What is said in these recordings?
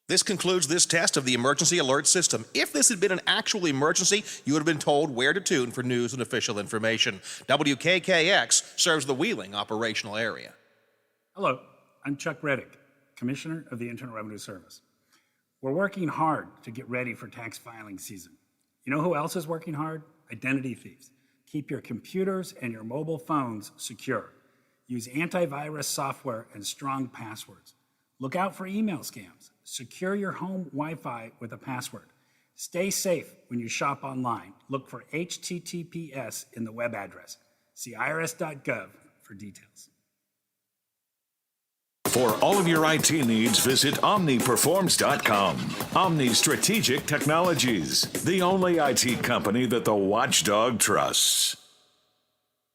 This concludes this test of the emergency alert system. If this had been an actual emergency, you would have been told where to tune for news and official information. WKKX serves the Wheeling operational area. Hello, I'm Chuck Reddick, Commissioner of the Internal Revenue Service. We're working hard to get ready for tax filing season. You know who else is working hard? Identity thieves. Keep your computers and your mobile phones secure. Use antivirus software and strong passwords. Look out for email scams. Secure your home Wi-Fi with a password. Stay safe when you shop online. Look for HTTPS in the web address. See irs.gov for details. For all of your IT needs, visit OmniPerforms.com. Omni Strategic Technologies, the only IT company that the watchdog trusts.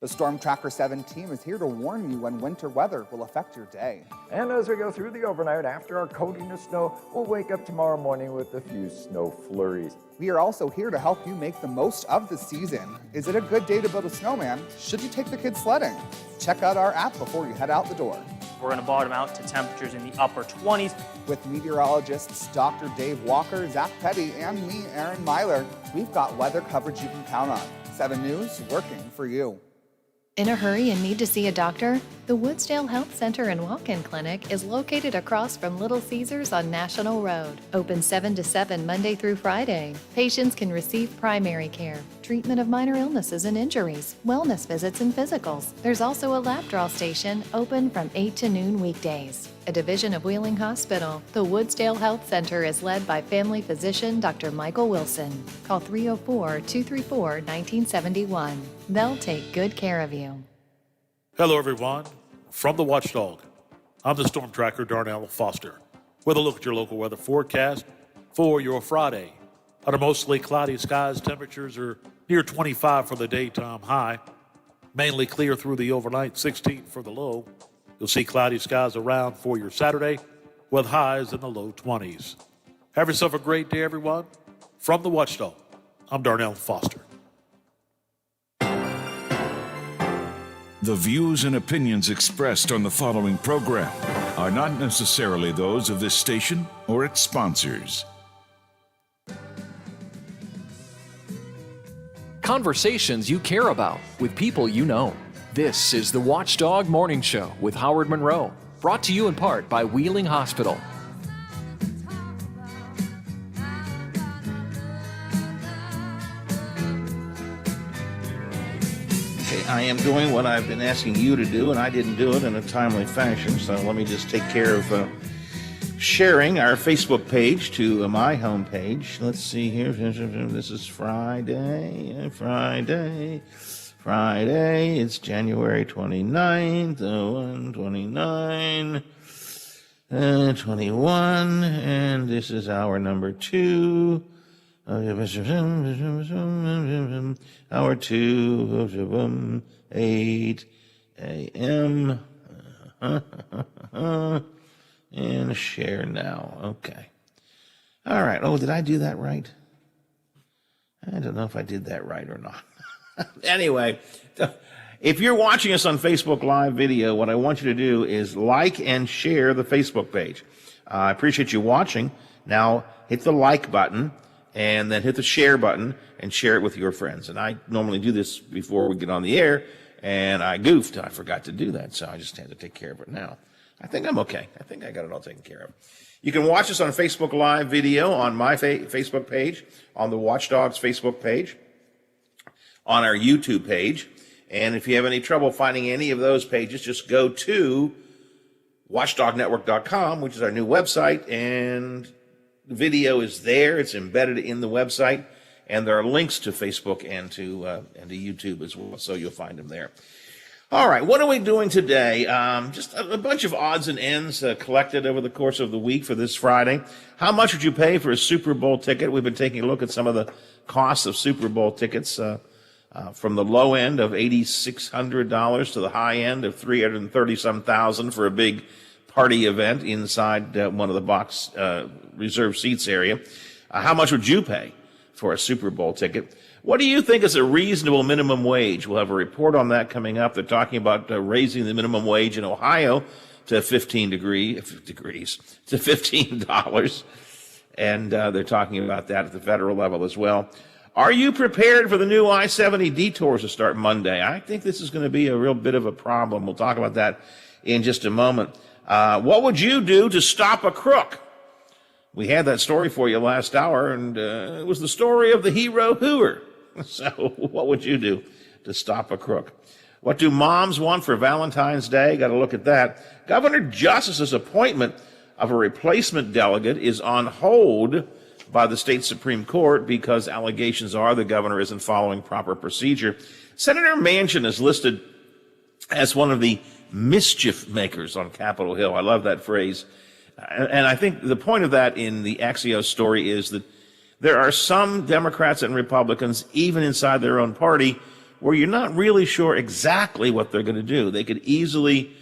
The Storm Tracker 7 team is here to warn you when winter weather will affect your day. And as we go through the overnight after our coating of snow, we'll wake up tomorrow morning with a few snow flurries. We are also here to help you make the most of the season. Is it a good day to build a snowman? Should you take the kids sledding? Check out our app before you head out the door. We're going to bottom out to temperatures in the upper 20s. With meteorologists Dr. Dave Walker, Zach Petty, and me, Aaron Myler, we've got weather coverage you can count on. 7 News, working for you. In a hurry and need to see a doctor? The Woodsdale Health Center and Walk-In Clinic is located across from Little Caesars on National Road. Open 7 to 7 Monday through Friday. Patients can receive primary care, treatment of minor illnesses and injuries, wellness visits and physicals. There's also a lab draw station open from 8 to noon weekdays. A division of Wheeling Hospital, the Woodsdale Health Center is led by family physician Dr. Michael Wilson. Call 304-234-1971. They'll take good care of you. Hello, everyone. From the Watchdog, I'm the Storm Tracker, Darnell Foster, with a look at your local weather forecast for your Friday. Under mostly cloudy skies, temperatures are near 25 for the daytime high, mainly clear through the overnight, 16 for the low. You'll see cloudy skies around for your Saturday, with highs in the low 20s. Have yourself a great day, everyone. From the Watchdog, I'm Darnell Foster. The views and opinions expressed on the following program are not necessarily those of this station or its sponsors. Conversations you care about with people you know. This is the Watchdog Morning Show with Howard Monroe, brought to you in part by Wheeling Hospital. I am doing what I've been asking you to do, and I didn't do it in a timely fashion, so let me just take care of sharing our Facebook page to my homepage. Let's see here. This is Friday. It's January 29th, 129, 21, and this is hour number 2. Hour 2, 8 a.m. And share now. Okay. All right. Oh, did I do that right? I don't know if I did that right or not. Anyway, if you're watching us on Facebook Live video, what I want you to do is like and share the Facebook page. I appreciate you watching. Now, hit the like button and then hit the share button and share it with your friends. And I normally do this before we get on the air, and I goofed. I forgot to do that, so I just had to take care of it now. I think I'm okay. I think I got it all taken care of. You can watch us on Facebook Live video on my Facebook page, on the Watchdogs Facebook page, on our YouTube page. And if you have any trouble finding any of those pages, just go to watchdognetwork.com, which is our new website, and the video is there. It's embedded in the website, and there are links to Facebook and to YouTube as well, so you'll find them there. All right, what are we doing today? Just a bunch of odds and ends collected over the course of the week for this Friday. How much would you pay for a Super Bowl ticket? We've been taking a look at some of the costs of Super Bowl tickets, from the low end of $8,600 to the high end of $330,000 for a big party event inside one of the box reserved seats area. How much would you pay for a Super Bowl ticket? What do you think is a reasonable minimum wage? We'll have a report on that coming up. They're talking about raising the minimum wage in Ohio to $15. And they're talking about that at the federal level as well. Are you prepared for the new I-70 detours to start Monday? I think this is going to be a real bit of a problem. We'll talk about that in just a moment. What would you do to stop a crook? We had that story for you last hour, and it was the story of the hero Hoover. So what would you do to stop a crook? What do moms want for Valentine's Day? Got to look at that. Governor Justice's appointment of a replacement delegate is on hold by the state Supreme Court because allegations are the governor isn't following proper procedure. Senator Manchin is listed as one of the mischief makers on Capitol Hill. I love that phrase. And I think the point of that in the Axios story is that there are some Democrats and Republicans, even inside their own party, where you're not really sure exactly what they're going to do. They could easily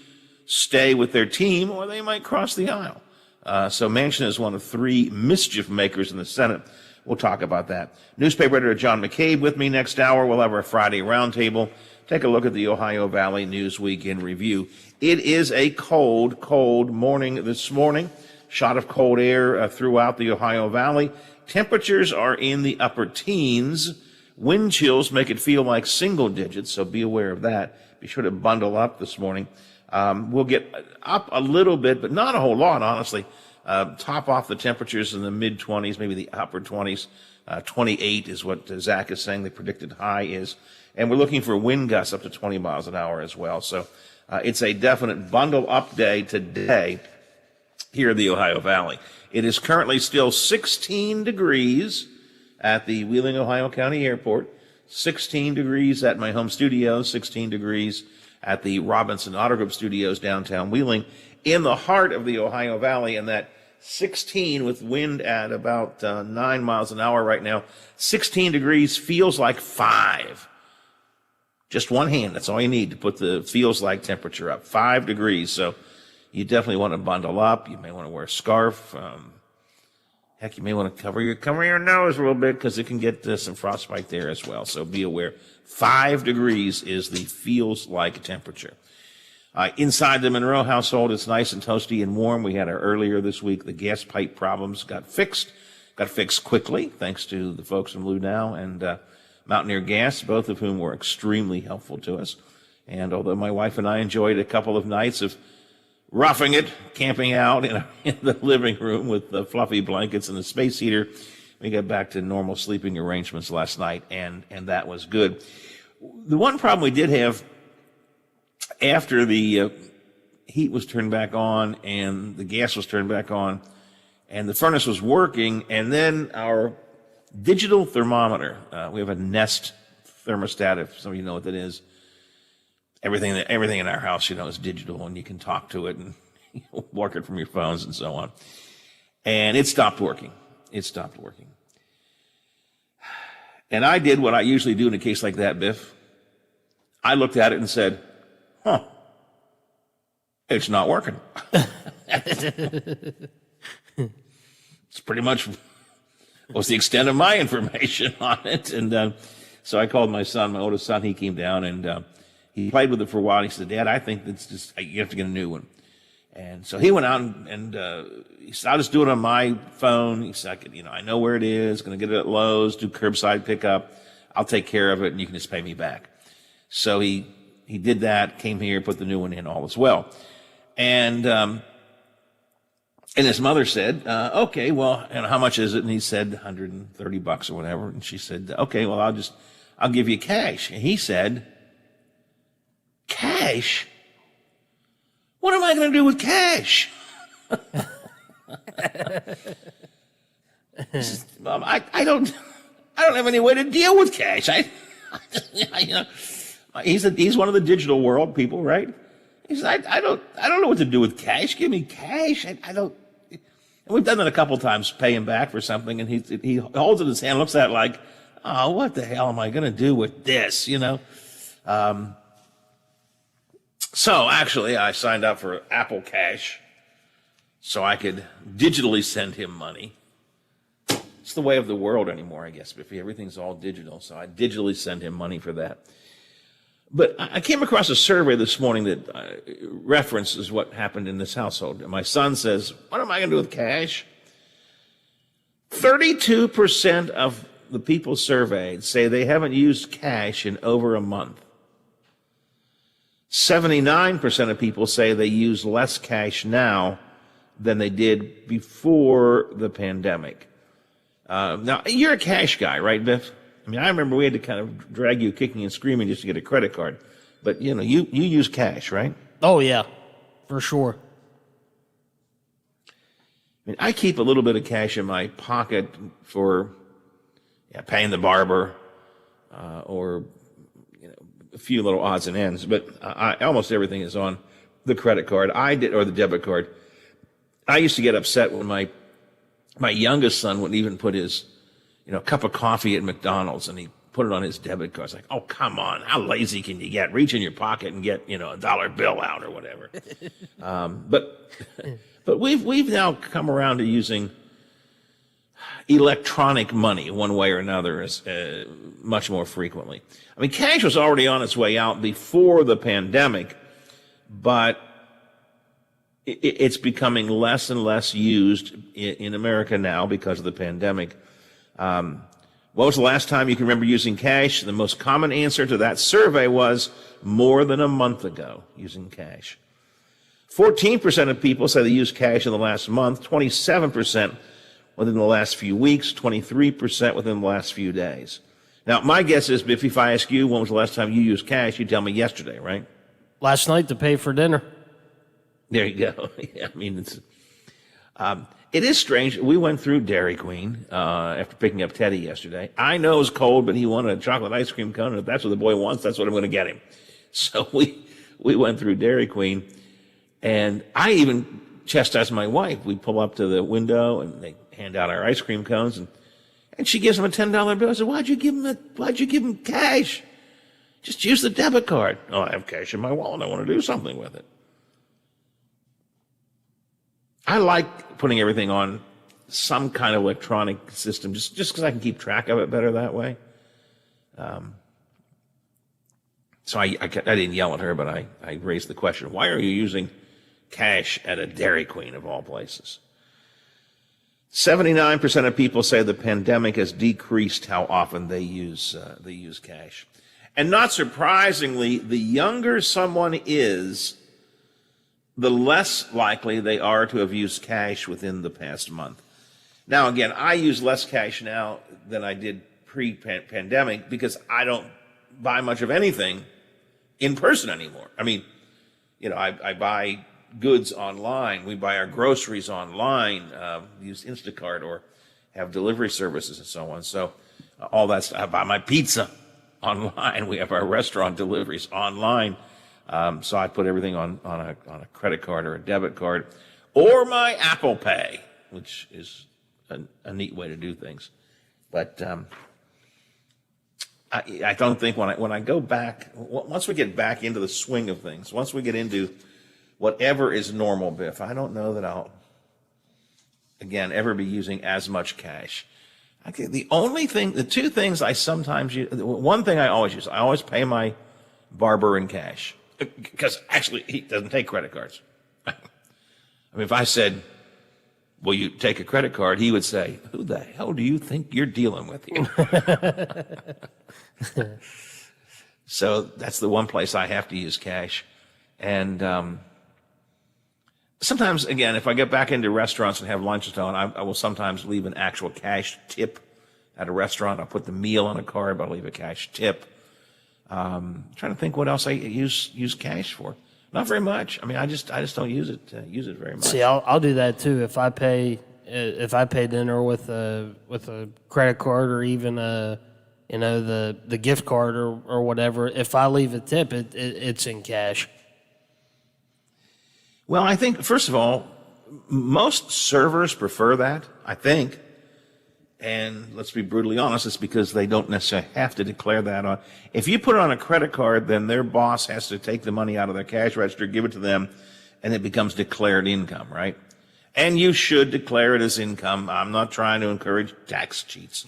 stay with their team, or they might cross the aisle. So Manchin is one of three mischief makers in the Senate. We'll talk about that. Newspaper editor John McCabe with me next hour. We'll have our Friday roundtable. Take a look at the Ohio Valley News Week in review. It is a cold, cold morning this morning. Shot of cold air throughout the Ohio Valley. Temperatures are in the upper teens. Wind chills make it feel like single digits, so be aware of that. Be sure to bundle up this morning. We'll get up a little bit, but not a whole lot, honestly. Top off the temperatures in the mid-20s, maybe the upper 20s. 28 is what Zach is saying the predicted high is. And we're looking for wind gusts up to 20 miles an hour as well. So it's a definite bundle up day today here in the Ohio Valley. It is currently still 16 degrees at the Wheeling, Ohio County Airport, 16 degrees at my home studio, 16 degrees at the Robinson Auto Group Studios downtown Wheeling, in the heart of the Ohio Valley, and that 16 with wind at about 9 miles an hour right now. 16 degrees feels like 5. Just one hand, that's all you need to put the feels like temperature up. 5 degrees, so you definitely want to bundle up. You may want to wear a scarf. Heck, you may want to cover your nose a little bit because it can get some frostbite there as well, so be aware. 5 degrees is the feels like temperature. Inside the Monroe household, it's nice and toasty and warm. We had earlier this week, the gas pipe problems got fixed quickly, thanks to the folks from Ludow and Mountaineer Gas, both of whom were extremely helpful to us. And although my wife and I enjoyed a couple of nights of roughing it, camping out in the living room with the fluffy blankets and the space heater, we got back to normal sleeping arrangements last night, and that was good. The one problem we did have after the heat was turned back on and the gas was turned back on and the furnace was working, and then our digital thermometer, we have a Nest thermostat, if some of you know what that is. Everything in our house, is digital, and you can talk to it and work it from your phones and so on. And it stopped working. And I did what I usually do in a case like that, Biff. I looked at it and said, it's not working. It's pretty much was the extent of my information on it. And so I called my son, my oldest son. He came down and he played with it for a while. He said, Dad, I think that's just, you have to get a new one. And so he went out and he said, I'll just do it on my phone. He said, I know where it is, going to get it at Lowe's, do curbside pickup. I'll take care of it, and you can just pay me back. So he did that, came here, put the new one in, all as well. And his mother said, okay, well, and how much is it? And he said $130 or whatever. And she said, okay, well, I'll give you cash. And he said, cash? What am I going to do with cash? Says, Mom, I don't have any way to deal with cash. He's one of the digital world people, right? He said, I don't know what to do with cash. Give me cash. I don't. And we've done that a couple times, pay him back for something, and he holds it in his hand, looks at it like, oh, what the hell am I going to do with this? So actually, I signed up for Apple Cash so I could digitally send him money. It's the way of the world anymore, I guess, Biffy. Everything's all digital, so I digitally send him money for that. But I came across a survey this morning that references what happened in this household. And my son says, what am I going to do with cash? 32% of the people surveyed say they haven't used cash in over a month. 79% of people say they use less cash now than they did before the pandemic. Now, you're a cash guy, right, Biff? I mean, I remember we had to kind of drag you kicking and screaming just to get a credit card. But, you use cash, right? Oh, yeah, for sure. I mean, I keep a little bit of cash in my pocket for paying the barber or a few little odds and ends. But almost everything is on the credit card. Or the debit card. I used to get upset when my youngest son wouldn't even put his cup of coffee at McDonald's, and he put it on his debit card. It's like, oh, come on. How lazy can you get? Reach in your pocket and get, a dollar bill out or whatever. But we've now come around to using electronic money one way or another much more frequently. I mean, cash was already on its way out before the pandemic, but it's becoming less and less used in America now because of the pandemic. What was the last time you can remember using cash? The most common answer to that survey was more than a month ago using cash. 14% of people say they used cash in the last month, 27% within the last few weeks, 23% within the last few days. Now, my guess is, Biff, if I ask you when was the last time you used cash, you'd tell me yesterday, right? Last night to pay for dinner. There you go. Yeah, I mean, it is strange. We went through Dairy Queen after picking up Teddy yesterday. I know it's cold, but he wanted a chocolate ice cream cone, and if that's what the boy wants, that's what I'm going to get him. So we went through Dairy Queen, and I even chastised my wife. We pull up to the window, and they hand out our ice cream cones, and she gives him a $10 bill. I said, why'd you give him cash? Just use the debit card. Oh, I have cash in my wallet. I want to do something with it. I like putting everything on some kind of electronic system just because I can keep track of it better that way. So I didn't yell at her, but I raised the question, why are you using cash at a Dairy Queen of all places? 79% of people say the pandemic has decreased how often they use cash. And not surprisingly, the younger someone is, the less likely they are to have used cash within the past month. Now, again, I use less cash now than I did pre-pandemic because I don't buy much of anything in person anymore. I mean, I buy goods online. We buy our groceries online, use Instacart or have delivery services and so on. So all that stuff. I buy my pizza online. We have our restaurant deliveries online. So I put everything on a credit card or a debit card or my Apple Pay, which is a neat way to do things. But I don't think when I go back, once we get back into the swing of things, once we get into whatever is normal, Biff, I don't know that I'll, again, ever be using as much cash. The two things I sometimes use, one thing I always use, I always pay my barber in cash. Because actually, he doesn't take credit cards. I mean, if I said, will you take a credit card, he would say, who the hell do you think you're dealing with here? So that's the one place I have to use cash. And sometimes, again, if I get back into restaurants and have lunch and so on, I will sometimes leave an actual cash tip at a restaurant. I'll put the meal on a card, but I'll leave a cash tip. Trying to think what else I use cash for. Not very much. I mean, I just don't use it very much. See, I'll do that too. If I pay dinner with a credit card or even the gift card or whatever, if I leave a tip, it's in cash. Well, I think first of all, most servers prefer that. I think. And let's be brutally honest, it's because they don't necessarily have to declare that on. If you put it on a credit card, then their boss has to take the money out of their cash register, give it to them, and it becomes declared income, right? And you should declare it as income. I'm not trying to encourage tax cheats.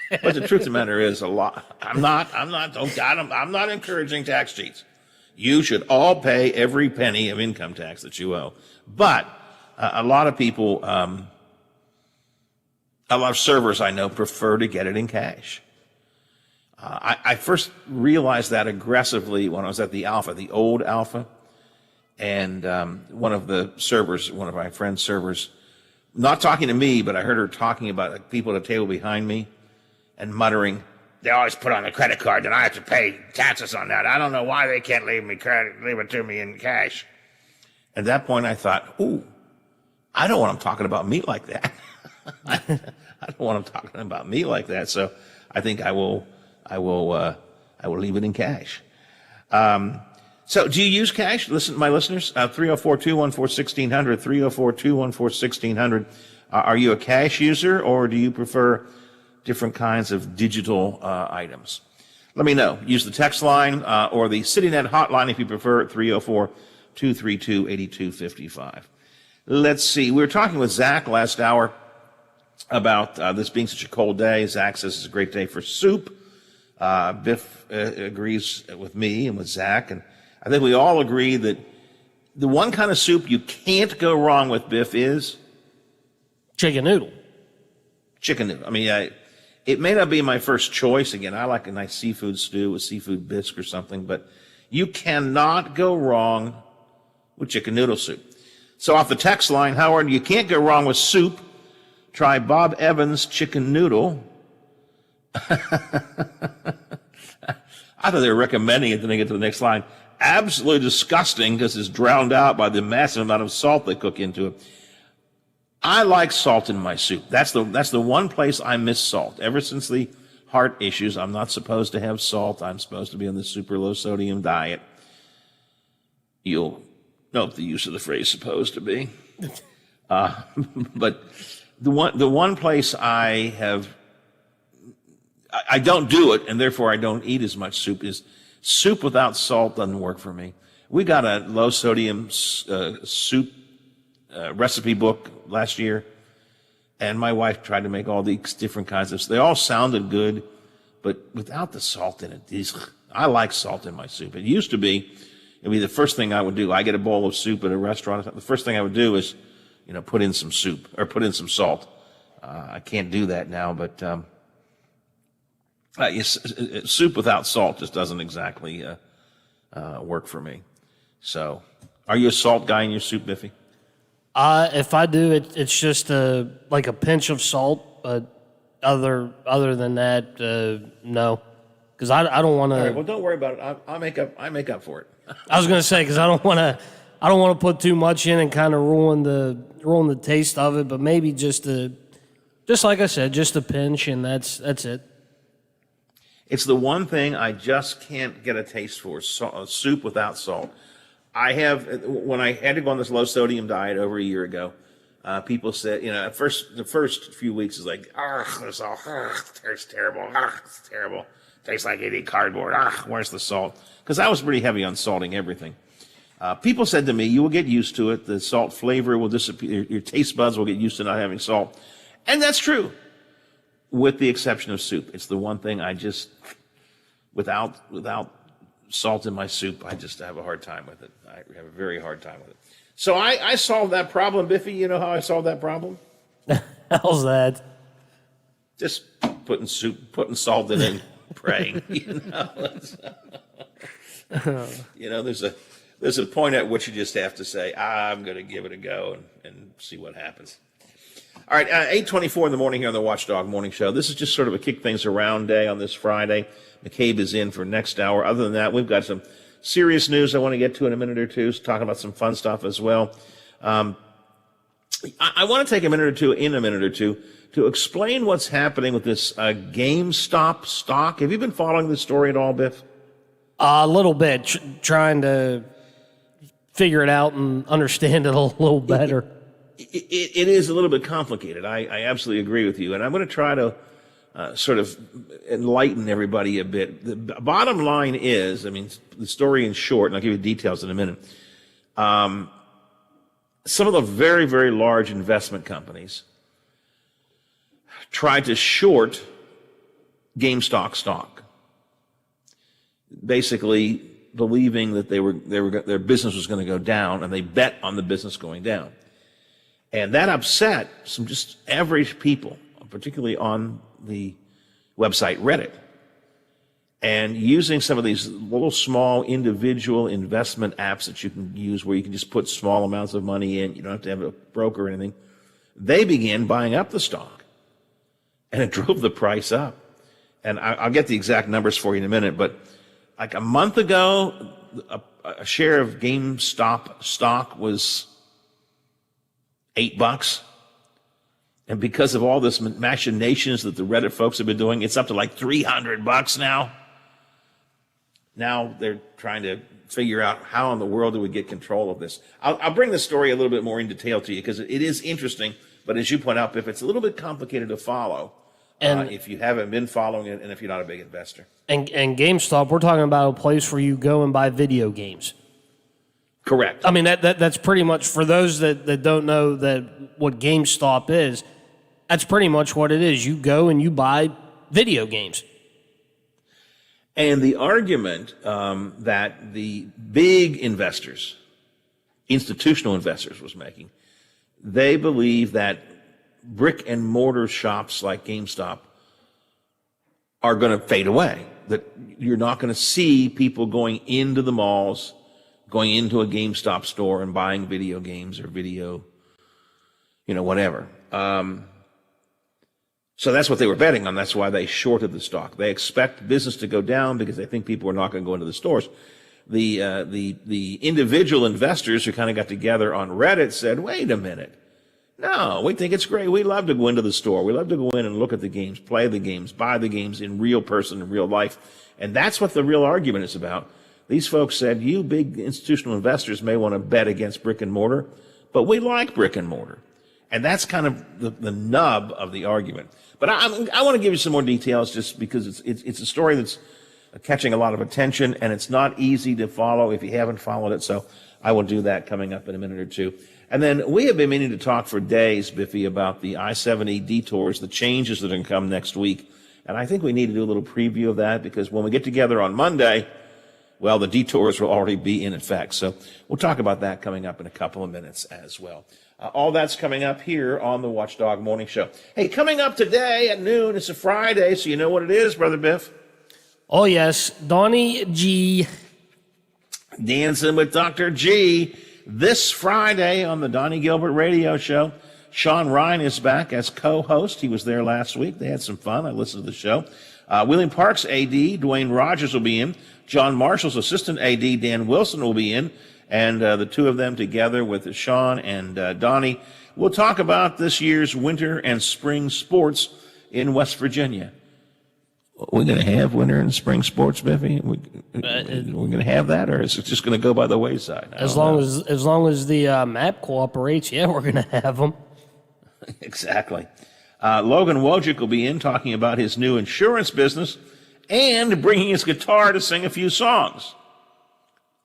But the truth of the matter is, I'm not encouraging tax cheats. You should all pay every penny of income tax that you owe. But a lot of people, a lot of servers I know prefer to get it in cash. I first realized that aggressively when I was at the Alpha, the old Alpha, and one of my friend's servers, not talking to me, but I heard her talking about people at a table behind me and muttering, they always put on a credit card and I have to pay taxes on that. I don't know why they can't leave it to me in cash. At that point I thought, ooh, I don't want them talking about me like that. I don't want them talking about me like that. So I think I will leave it in cash. So do you use cash? Listen, my listeners, 304-214-1600, 304-214-1600. Are you a cash user or do you prefer different kinds of digital items? Let me know. Use the text line or the CityNet hotline if you prefer at 304-232-8255. Let's see. We were talking with Zach last hour about this being such a cold day. Zach says it's a great day for soup. Biff agrees with me and with Zach, and I think we all agree that the one kind of soup you can't go wrong with, Biff, is chicken noodle. Chicken noodle. I mean, it may not be my first choice. Again, I like a nice seafood stew with seafood bisque or something, but you cannot go wrong with chicken noodle soup. So off the text line, Howard, you can't go wrong with soup. Try Bob Evans chicken noodle. I thought they were recommending it, then they get to the next line. Absolutely disgusting because it's drowned out by the massive amount of salt they cook into it. I like salt in my soup. That's the one place I miss salt. Ever since the heart issues, I'm not supposed to have salt. I'm supposed to be on the super low sodium diet. You'll note the use of the phrase "supposed to be." But the one place I don't do it, and therefore I don't eat as much soup, is soup without salt doesn't work for me. We got a low sodium soup recipe book last year, and my wife tried to make all these different kinds of. They all sounded good, but without the salt in it, I like salt in my soup. It used to be, it'd be the first thing I would do. I get a bowl of soup at a restaurant. The first thing I would do is, put in some soup or put in some salt. I can't do that now, but soup without salt just doesn't exactly work for me. So, are you a salt guy in your soup, Biffy? If I do, it's just like a pinch of salt, but other than that, no, because I don't want to. All right, well, don't worry about it. I make up for it. I was gonna say because I don't want to put too much in and kind of ruin the taste of it, but maybe just like I said, just a pinch, and that's it. It's the one thing I just can't get a taste for, soup without salt. When I had to go on this low sodium diet over a year ago, people said, at first, the first few weeks is like, it's terrible. It's terrible. Tastes like eating cardboard. Where's the salt? Because I was pretty heavy on salting everything. People said to me, you will get used to it. The salt flavor will disappear. Your taste buds will get used to not having salt. And that's true, with the exception of soup. It's the one thing I just, without salt in my soup, I just have a hard time with it. I have a very hard time with it. So I solved that problem, Biffy. You know how I solved that problem? How's that? Just putting salt in it and praying. There's a point at which you just have to say, I'm going to give it a go and see what happens. All right, 8:24 in the morning here on the Watchdog Morning Show. This is just sort of a kick things around day on this Friday. McCabe is in for next hour. Other than that, we've got some serious news I want to get to in a minute or two, talking about some fun stuff as well. I want to take a minute or two to explain what's happening with this GameStop stock. Have you been following this story at all, Biff? A little bit, trying to figure it out and understand it a little better. It is a little bit complicated. I absolutely agree with you. And I'm going to try to sort of enlighten everybody a bit. The bottom line is, the story in short, and I'll give you details in a minute. Some of the very, very large investment companies tried to short GameStop stock, basically believing that their business was going to go down, and they bet on the business going down. And that upset some just average people, particularly on the website Reddit. And using some of these little small individual investment apps that you can use where you can just put small amounts of money in, you don't have to have a broker or anything, they began buying up the stock. And it drove the price up. And I'll get the exact numbers for you in a minute, but like a month ago, a share of GameStop stock was $8. And because of all this machinations that the Reddit folks have been doing, it's up to like $300 now. Now they're trying to figure out how in the world do we get control of this. I'll bring the story a little bit more in detail to you because it is interesting, but as you point out, Biff, it's a little bit complicated to follow if you haven't been following it and if you're not a big investor. And GameStop, we're talking about a place where you go and buy video games. Correct. I mean, that's pretty much, for those that don't know what GameStop is, that's pretty much what it is. You go and you buy video games. And the argument that the big investors, institutional investors, was making, they believe that brick and mortar shops like GameStop are going to fade away, that you're not going to see people going into the malls, going into a GameStop store and buying video games or video, whatever. So that's what they were betting on. That's why they shorted the stock. They expect business to go down because they think people are not going to go into the stores. The individual investors who kind of got together on Reddit said, wait a minute. No, we think it's great. We love to go into the store. We love to go in and look at the games, play the games, buy the games in real person, in real life. And that's what the real argument is about. These folks said, you big institutional investors may want to bet against brick and mortar, but we like brick and mortar. And that's kind of the nub of the argument. But I want to give you some more details just because it's a story that's catching a lot of attention, and it's not easy to follow if you haven't followed it. So I will do that coming up in a minute or two. And then we have been meaning to talk for days, Biffy, about the I-70 detours, the changes that are going to come next week. And I think we need to do a little preview of that because when we get together on Monday, well, the detours will already be in effect. So we'll talk about that coming up in a couple of minutes as well. All that's coming up here on the Watchdog Morning Show. Hey, coming up today at noon, it's a Friday, so you know what it is, Brother Biff? Oh, yes. Donnie G. Dancing with Dr. G. This Friday on the Donnie Gilbert Radio Show. Sean Ryan is back as co-host. He was there last week. They had some fun. I listened to the show. William Park's AD, Dwayne Rogers, will be in. John Marshall's assistant AD, Dan Wilson, will be in. And the two of them together with Sean and Donnie will talk about this year's winter and spring sports in West Virginia. We're going to have winter and spring sports, Biffy? We're going to have that, or is it just going to go by the wayside? As long as the map cooperates, yeah, we're going to have them. Exactly. Logan Wojcik will be in talking about his new insurance business and bringing his guitar to sing a few songs.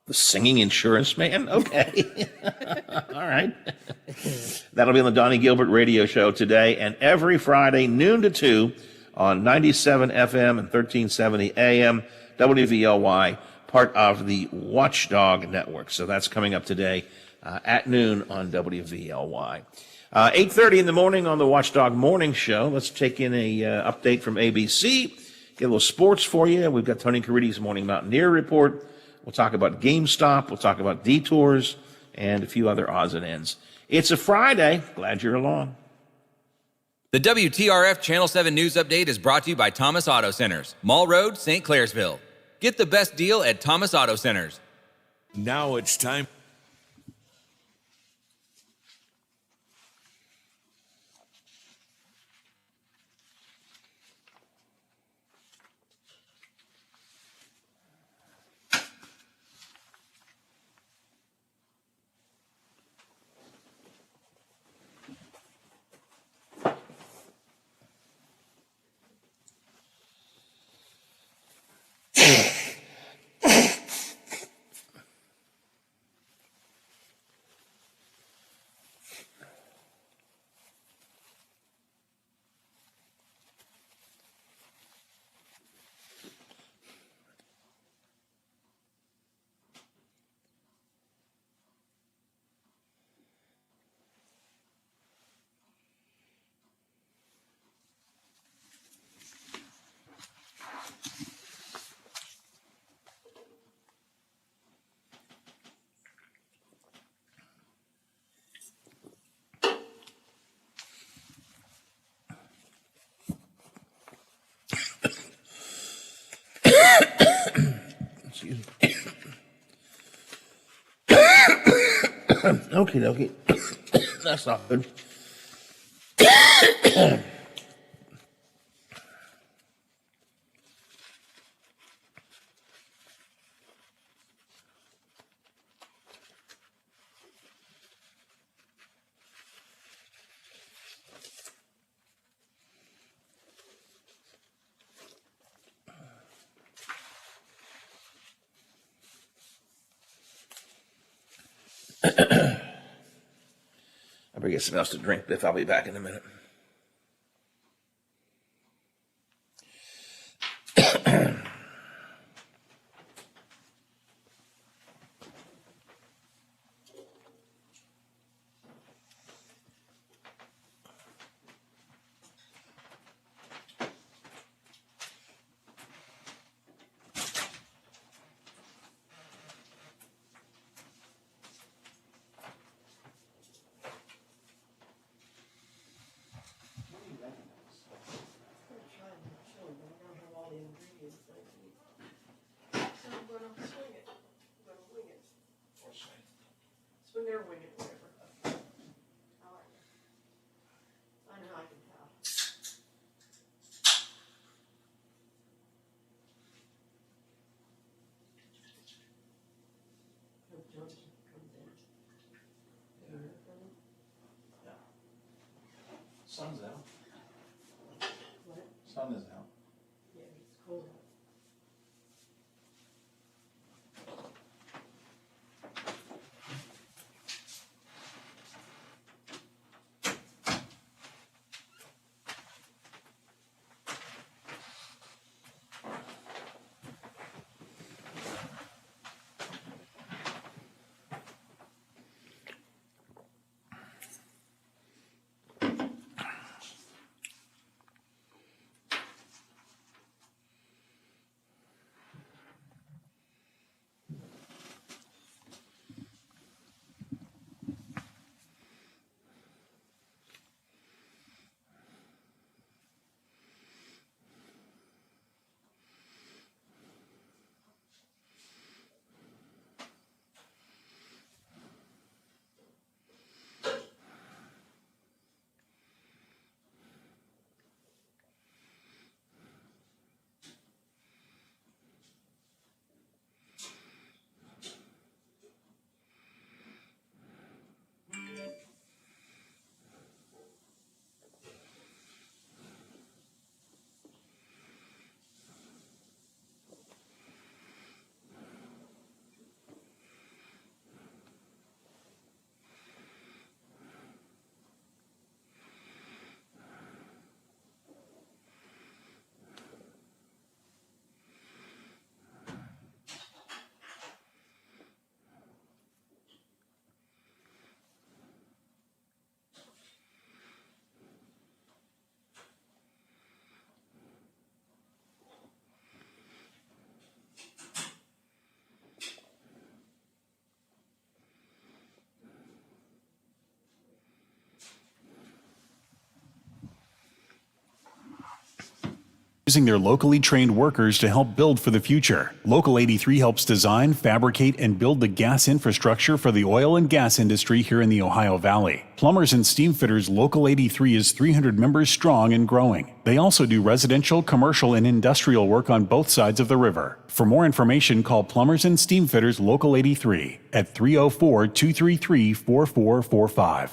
The singing insurance man? Okay. All right. That'll be on the Donnie Gilbert Radio Show today and every Friday, noon to 2 on 97 FM and 1370 AM, WVLY, part of the Watchdog Network. So that's coming up today at noon on WVLY. 8:30 in the morning on the Watchdog Morning Show. Let's take in a update from ABC. Get a little sports for you. We've got Tony Caridi's Morning Mountaineer Report. We'll talk about GameStop. We'll talk about detours and a few other odds and ends. It's a Friday. Glad you're along. The WTRF Channel 7 News Update is brought to you by Thomas Auto Centers, Mall Road, St. Clairsville. Get the best deal at Thomas Auto Centers. Now it's time. Okay, dokie. That's not good. I better get something else to drink, Biff. I'll be back in a minute. Sun's out. What? Sun is out. Yeah, it's cold out. Using their locally trained workers to help build for the future. Local 83 helps design, fabricate, and build the gas infrastructure for the oil and gas industry here in the Ohio Valley. Plumbers and Steamfitters Local 83 is 300 members strong and growing. They also do residential, commercial, and industrial work on both sides of the river. For more information, call Plumbers and Steamfitters Local 83 at 304-233-4445.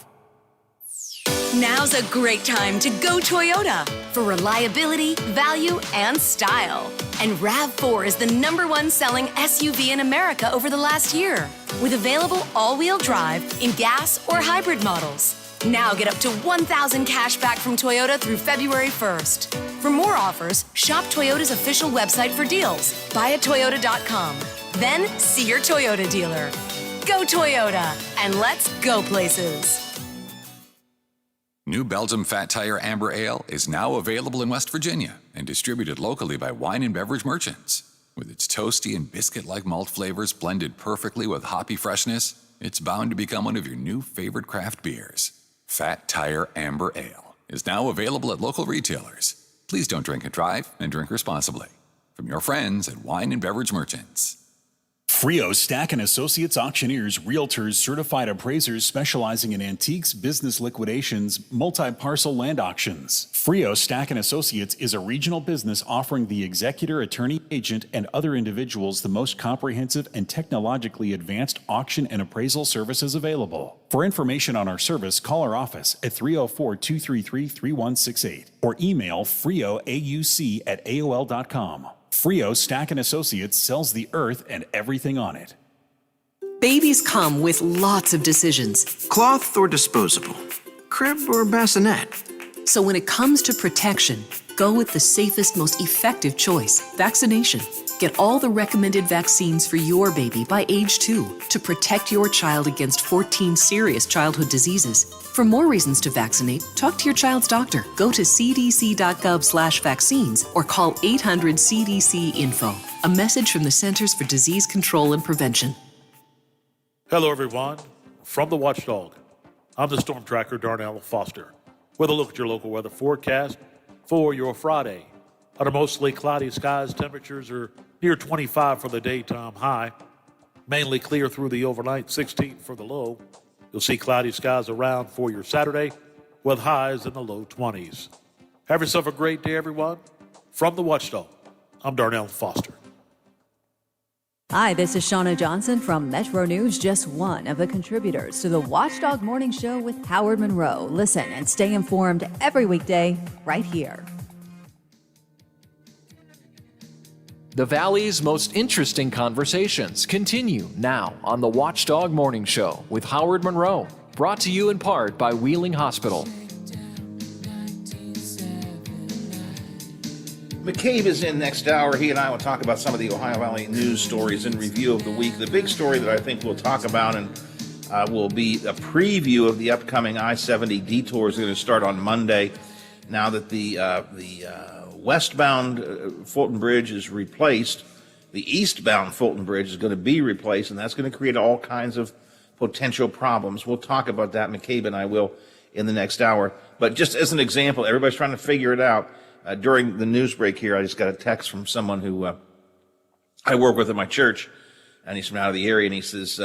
Now's a great time to go Toyota for reliability, value, and style. And RAV4 is the #1 selling SUV in America over the last year, with available all-wheel drive in gas or hybrid models. Now get up to $1,000 cash back from Toyota through February 1st. For more offers, shop Toyota's official website for deals, buyatoyota.com. Then see your Toyota dealer. Go Toyota, and let's go places. New Belgium Fat Tire Amber Ale is now available in West Virginia and distributed locally by wine and beverage merchants. With its toasty and biscuit-like malt flavors blended perfectly with hoppy freshness, it's bound to become one of your new favorite craft beers. Fat Tire Amber Ale is now available at local retailers. Please don't drink and drive, and drink responsibly. From your friends at Wine and Beverage Merchants. Frio Stack and Associates auctioneers, realtors, certified appraisers specializing in antiques, business liquidations, multi-parcel land auctions. Frio Stack and Associates is a regional business offering the executor, attorney, agent, and other individuals the most comprehensive and technologically advanced auction and appraisal services available. For information on our service, call our office at 304-233-3168 or email frioauc@aol.com. Frio Stack and Associates sells the earth and everything on it. Babies come with lots of decisions. Cloth or disposable? Crib or bassinet? So when it comes to protection, go with the safest, most effective choice, vaccination. Get all the recommended vaccines for your baby by age 2 to protect your child against 14 serious childhood diseases. For more reasons to vaccinate, talk to your child's doctor. Go to cdc.gov/vaccines or call 800-CDC-INFO. A message from the Centers for Disease Control and Prevention. Hello, everyone. From the Watchdog, I'm the Storm Tracker, Darnell Foster, with a look at your local weather forecast for your Friday. Under mostly cloudy skies, temperatures are near 25 for the daytime high, mainly clear through the overnight, 16 for the low. You'll see cloudy skies around for your Saturday with highs in the low 20s. Have yourself a great day, everyone. From the Watchdog, I'm Darnell Foster. Hi, this is Shauna Johnson from Metro News, just one of the contributors to the Watchdog Morning Show with Howard Monroe. Listen and stay informed every weekday right here. The Valley's most interesting conversations continue now on the Watchdog Morning Show with Howard Monroe, brought to you in part by Wheeling Hospital. McCabe is in next hour. He and I will talk about some of the Ohio Valley news stories in review of the week. The big story that I think we'll talk about and will be a preview of the upcoming I-70 detours that are going to start on Monday. Now that the westbound Fulton Bridge is replaced, the eastbound Fulton Bridge is going to be replaced, and that's going to create all kinds of potential problems. We'll talk about that, McCabe and I will, in the next hour. But just as an example, everybody's trying to figure it out. During the news break here, I just got a text from someone who I work with at my church, and he's from out of the area, and he says,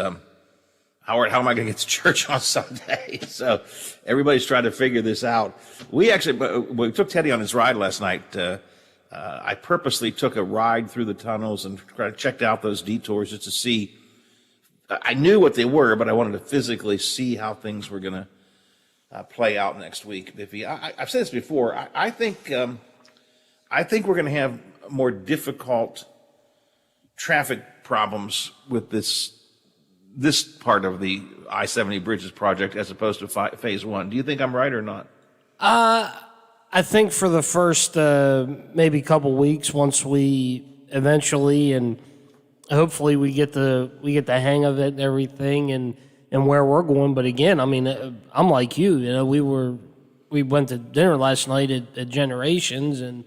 Howard, how am I going to get to church on Sunday? So everybody's trying to figure this out. We took Teddy on his ride last night. I purposely took a ride through the tunnels and checked out those detours just to see. I knew what they were, but I wanted to physically see how things were going to play out next week. Biffy, I've said this before. I think we're going to have more difficult traffic problems with this part of the I-70 Bridges project as opposed to phase 1. Do you think I'm right or not? I think for the first maybe couple weeks, once we eventually and hopefully we get the hang of it and everything and where we're going. But again, I mean, I'm like you. You know, we went to dinner last night at Generations, and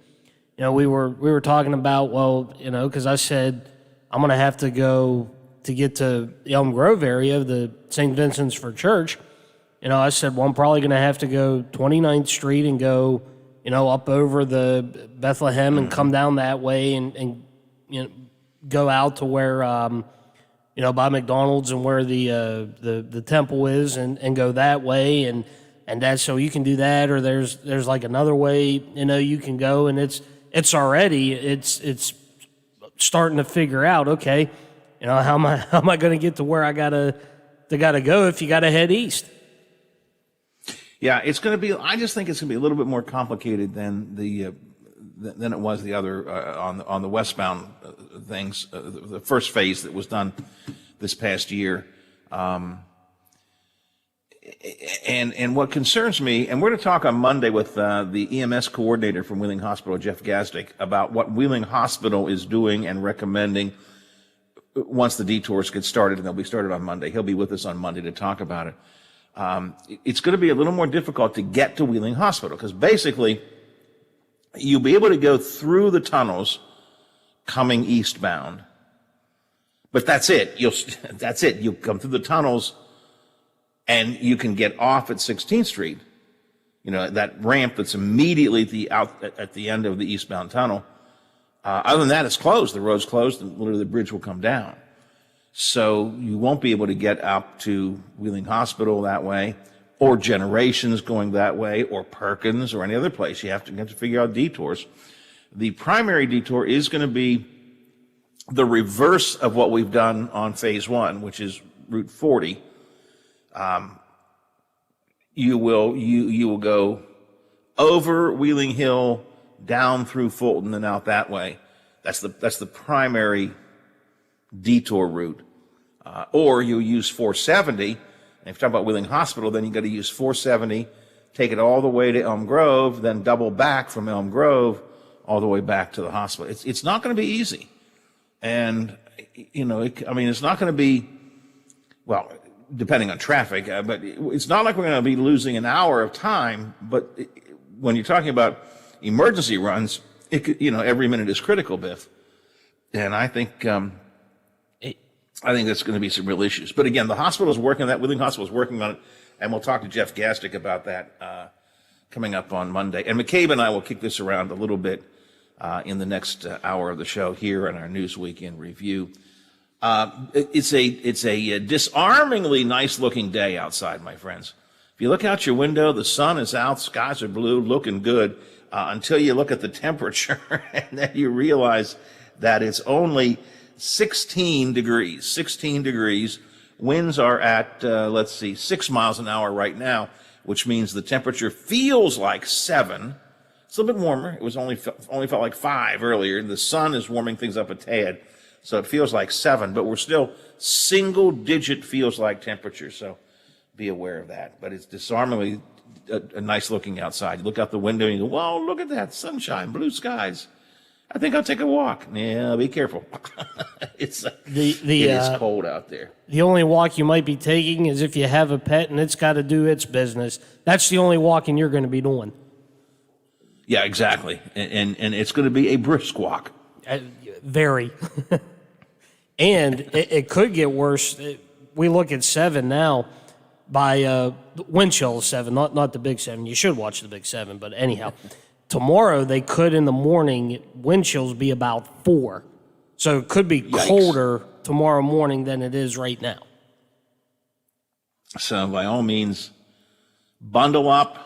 you know we were talking about, well, you know, because I said I'm going to have to go to get to the Elm Grove area, the St. Vincent's for church. You know, I said, well, I'm probably going to have to go 29th Street and go, you know, up over the Bethlehem and come down that way and you know, go out to where, you know, by McDonald's and where the temple is and go that way. And that's, so you can do that, or there's like another way, you know, you can go, and it's starting to figure out, okay, you know, how am I going to get to where I gotta go if you got to head east? Yeah, it's going to be. I just think it's going to be a little bit more complicated than than it was the other on the westbound things. The first phase that was done this past year, and what concerns me, and we're going to talk on Monday with the EMS coordinator from Wheeling Hospital, Jeff Gazdick, about what Wheeling Hospital is doing and recommending once the detours get started, and they'll be started on Monday. He'll be with us on Monday to talk about it. It's going to be a little more difficult to get to Wheeling Hospital because basically you'll be able to go through the tunnels coming eastbound, but that's it. That's it. You'll come through the tunnels and you can get off at 16th Street, you know, that ramp that's immediately at the end of the eastbound tunnel. Other than that, it's closed. The road's closed, and literally the bridge will come down. So you won't be able to get up to Wheeling Hospital that way, or Generations going that way, or Perkins, or any other place. You have to figure out detours. The primary detour is going to be the reverse of what we've done on phase one, which is Route 40. You will go over Wheeling Hill, down through Fulton, and out that way. That's the primary detour route. Or you'll use 470. And if you're talking about Wheeling Hospital, then you got to use 470, take it all the way to Elm Grove, then double back from Elm Grove all the way back to the hospital. It's not going to be easy. And, it's not going to be, well, depending on traffic, but it's not like we're going to be losing an hour of time. But when you're talking about emergency runs, every minute is critical, Biff. And I think that's going to be some real issues. But again, the hospital is working on that. Wheeling Hospital is working on it. And we'll talk to Jeff Gastick about that coming up on Monday. And McCabe and I will kick this around a little bit in the next hour of the show here in our Newsweek in Review. It's a disarmingly nice-looking day outside, my friends. If you look out your window, the sun is out, skies are blue, looking good, until you look at the temperature, and then you realize that it's only 16 degrees. 16 degrees. Winds are at, 6 miles an hour right now, which means the temperature feels like 7. It's a little bit warmer. It was only felt like 5 earlier. The sun is warming things up a tad, so it feels like 7. But we're still single-digit feels like temperature, so be aware of that. But it's disarmingly a nice looking outside. You look out the window and you go, "Wow, look at that sunshine, blue skies. I think I'll take a walk." Yeah, be careful. It is cold out there. The only walk you might be taking is if you have a pet and it's got to do its business. That's the only walking you're going to be doing. Yeah, exactly. And it's going to be a brisk walk. Very. And it could get worse. We look at 7 now by wind chill 7, not the big 7. You should watch the big 7, but anyhow. Tomorrow, they could in the morning, wind chills be about 4. So it could be colder tomorrow morning than it is right now. So by all means, bundle up,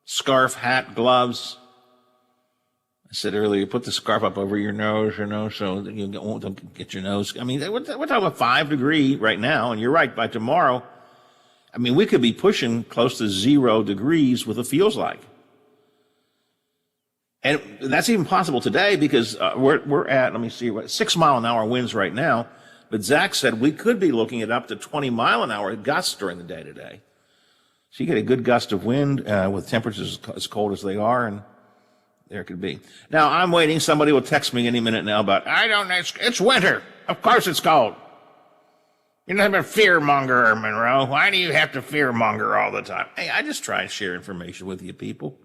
scarf, hat, gloves. I said earlier, put the scarf up over your nose, so that you don't get your nose. I mean, we're talking about 5 degrees right now, and you're right, by tomorrow, we could be pushing close to 0 degrees with it feels like. And that's even possible today because we're at, 6 mile an hour winds right now. But Zach said we could be looking at up to 20 mile an hour gusts during the day today. So you get a good gust of wind with temperatures as cold as they are, and there it could be. Now, I'm waiting. Somebody will text me any minute now about, it's winter. Of course it's cold. You're not a fear-monger, Monroe. Why do you have to fear-monger all the time? Hey, I just try and share information with you people.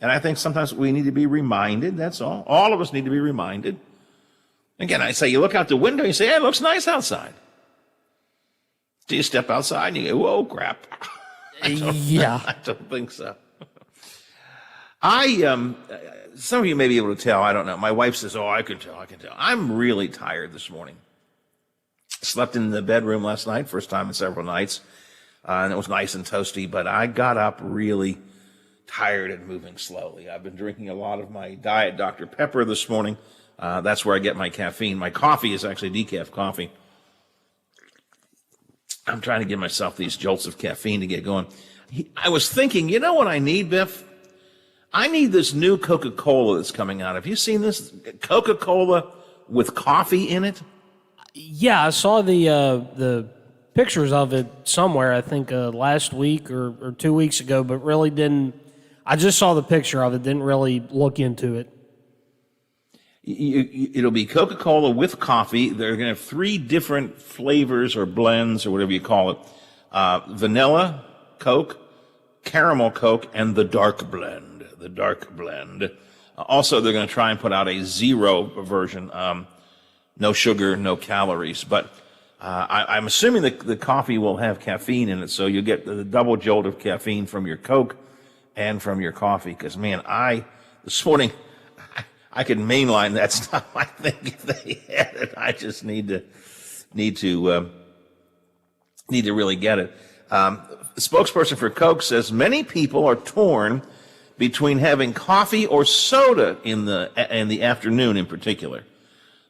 And I think sometimes we need to be reminded, that's all. All of us need to be reminded. Again, I say you look out the window and you say, hey, it looks nice outside. Do you step outside and you go, whoa, crap. I don't think so. Some of you may be able to tell, I don't know. My wife says, I can tell. I'm really tired this morning. Slept in the bedroom last night, first time in several nights. And it was nice and toasty, but I got up really tired and moving slowly. I've been drinking a lot of my Diet Dr. Pepper this morning. That's where I get my caffeine. My coffee is actually decaf coffee. I'm trying to give myself these jolts of caffeine to get going. I was thinking, you know what I need, Biff? I need this new Coca-Cola that's coming out. Have you seen this? Coca-Cola with coffee in it? Yeah, I saw the pictures of it somewhere, I think last week or 2 weeks ago, but really didn't. I just saw the picture of it, didn't really look into it. It'll be Coca-Cola with coffee. They're going to have 3 different flavors or blends or whatever you call it. Vanilla Coke, caramel Coke, and the dark blend. Also, they're going to try and put out a 0 version. No sugar, no calories. But I'm assuming that the coffee will have caffeine in it, so you'll get the double jolt of caffeine from your Coke and from your coffee. Because, man, this morning, I could mainline that stuff. I think if they had it, I just need to really get it. The spokesperson for Coke says many people are torn between having coffee or soda in the afternoon, in particular,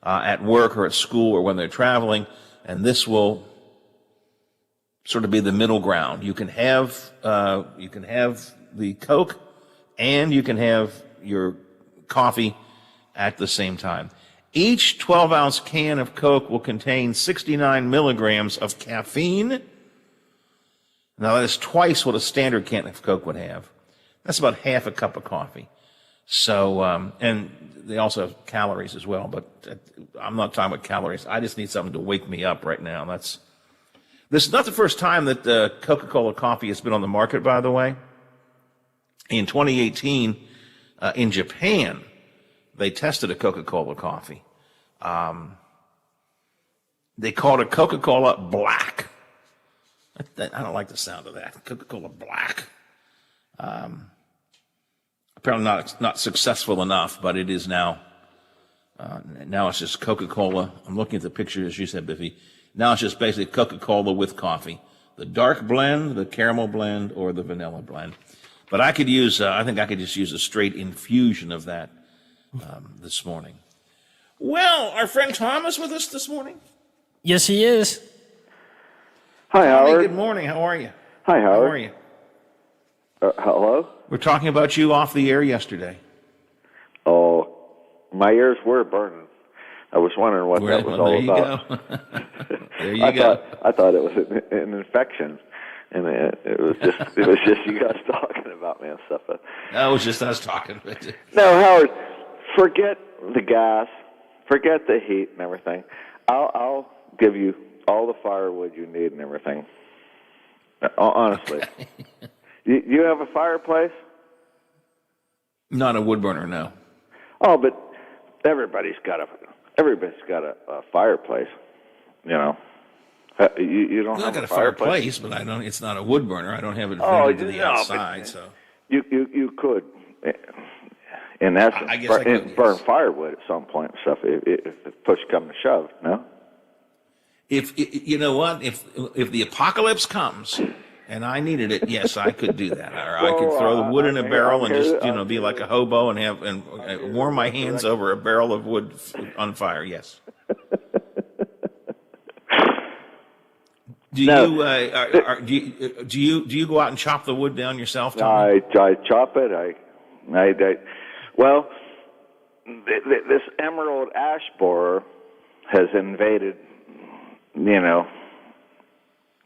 at work or at school or when they're traveling, and this will sort of be the middle ground. You can have the Coke and you can have your coffee at the same time. Each 12-ounce can of Coke will contain 69 milligrams of caffeine. Now, that is twice what a standard can of Coke would have. That's about half a cup of coffee. So, and they also have calories as well, but I'm not talking about calories. I just need something to wake me up right now. This is not the first time that Coca-Cola coffee has been on the market, by the way. In 2018, in Japan, they tested a Coca-Cola coffee. They called it Coca-Cola Black. I don't like the sound of that. Coca-Cola Black. Apparently not successful enough, but it is now. Now it's just Coca-Cola. I'm looking at the picture, as you said, Biffy. Now it's just basically Coca-Cola with coffee. The dark blend, the caramel blend, or the vanilla blend. But I think I could just use a straight infusion of that this morning. Well, our friend Thomas with us this morning? Yes, he is. Hi, Howard. Good morning. How are you? Hi, Howard. How are you? Hello? We're talking about you off the air yesterday. Oh, my ears were burning. I was wondering what that was all about. There you go. I thought it was an infection, and it was just you guys talking about me and stuff. No, it was just us talking. No, Howard, forget the gas, forget the heat and everything. I'll give you all the firewood you need and everything. Honestly. Okay. You have a fireplace? Not a wood burner, no. Oh, but everybody's got a fireplace. You know, you don't have I've got a fireplace, but I don't. It's not a wood burner. I don't have it vented to the outside. So you could, in essence, I guess I could, burn firewood at some point and stuff if push comes to shove. No. If you know what, if the apocalypse comes and I needed it, yes, I could do that. Or I could throw the wood in a barrel and just be like a hobo and warm my hands over a barrel of wood on fire. Yes. Do you go out and chop the wood down yourself, Tom? I chop it. Well, this emerald ash borer has invaded,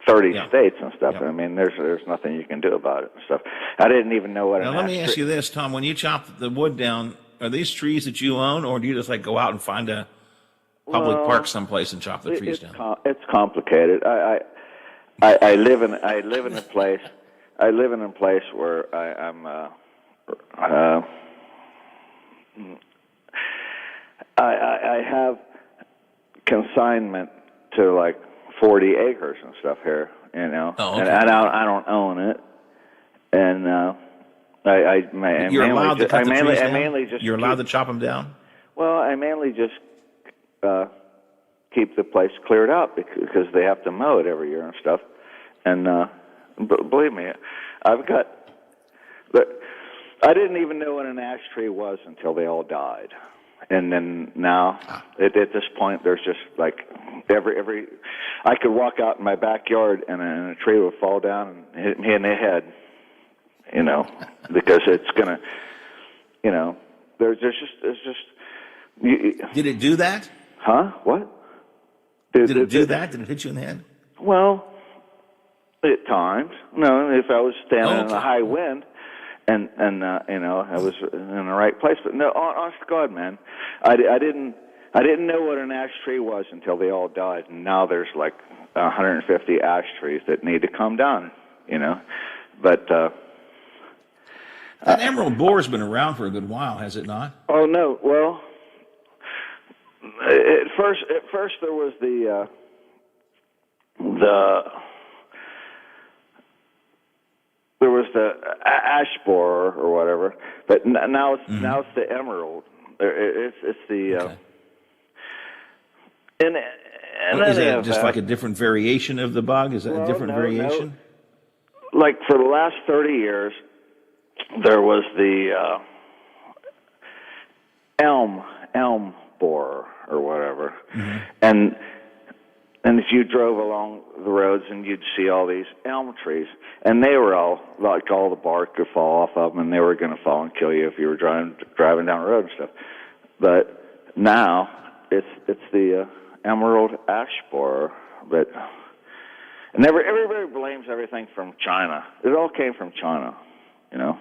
30 states and stuff. I mean, there's nothing you can do about it and stuff. I didn't even know what. Now let me ask you this, Tom: when you chop the wood down, are these trees that you own, or do you just go out and find a public park someplace and chop the trees down? It's complicated. I live in a place. I live in a place where I have consignment to 40 acres and stuff here, Oh, okay. and I don't own it, and You're allowed to cut the trees down? I mainly just You're allowed to chop them down? Well, I mainly just keep the place cleared out because they have to mow it every year and stuff. And believe me, I've got. I didn't even know what an ash tree was until they all died, and then now at this point, there's just every. I could walk out in my backyard and a tree would fall down and hit me in the head, because it's gonna, there's just. Did it do that? Huh? What? Did it do that? Did it hit you in the head? Well, at times. No, if I was standing in a high wind and I was in the right place. But no, honest to God, man, I didn't know what an ash tree was until they all died. And now there's 150 ash trees that need to come down, But that emerald bore's been around for a good while, has it not? Oh no, well. At first there was the ash borer or whatever, but now it's the emerald It's the Okay. and Is that just like a different variation of the bug? Is that a different variation? No. Like for the last 30 years, there was the elm borer or whatever, and if you drove along the roads and you'd see all these elm trees, and they were all like all the bark could fall off of them, and they were going to fall and kill you if you were driving down the road and stuff. But now it's the emerald ash borer, and everybody blames everything from China. It all came from China, you know.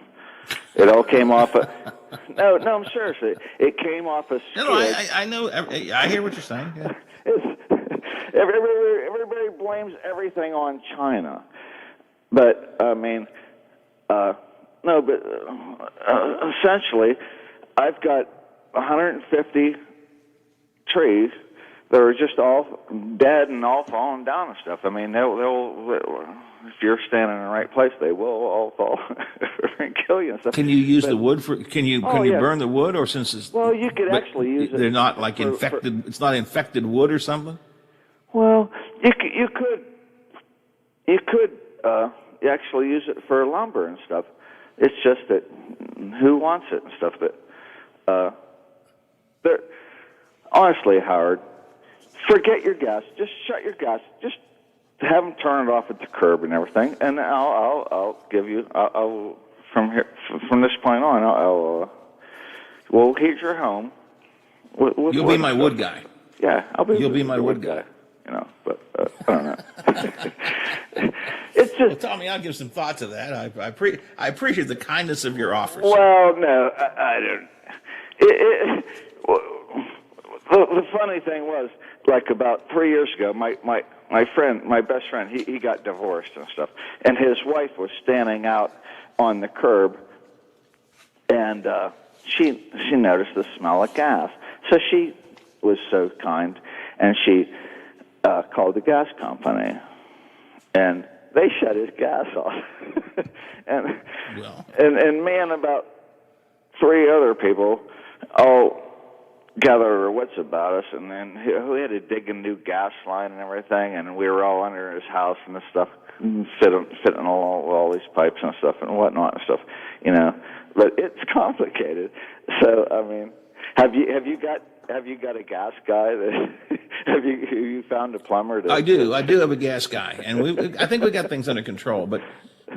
It all came off of. No, I'm seriously. It came off of. No, I know. I hear what you're saying. Yeah. Everybody blames everything on China, but I mean, no, but essentially, I've got 150 trees that are just all dead and all falling down and stuff. I mean, they'll if you're standing in the right place, they will all fall and kill you and stuff. Can you use the wood for? Can you yeah. burn the wood, or since it's well, you could actually use it. They're not like infected. It's not infected wood or something. Well, you could actually use it for lumber and stuff. It's just that who wants it and stuff. But honestly, Howard, forget your gas. Just shut your gas. Just have them turn it off at the curb and everything, and I'll give you. I'll from this point on, we'll heat your home. You'll be my wood guy. Yeah, You'll be my wood guy. You know, but I don't know. It's just. Well, Tommy, I'll give some thought to that. I appreciate the kindness of your offers. Well, no, I don't. The funny thing was, like about 3 years ago, my best friend, he got divorced and stuff, and his wife was standing out on the curb, and she noticed the smell of gas, so she was so kind, and she called the gas company, and they shut his gas off, and me and about 3 other people all gathered our wits about us, and then we had to dig a new gas line and everything, and we were all under his house and this stuff, fitting all these pipes and stuff and whatnot and stuff, you know. But it's complicated. So I mean, have you got a gas guy that have you found a plumber? I do have a gas guy, and I think we got things under control. But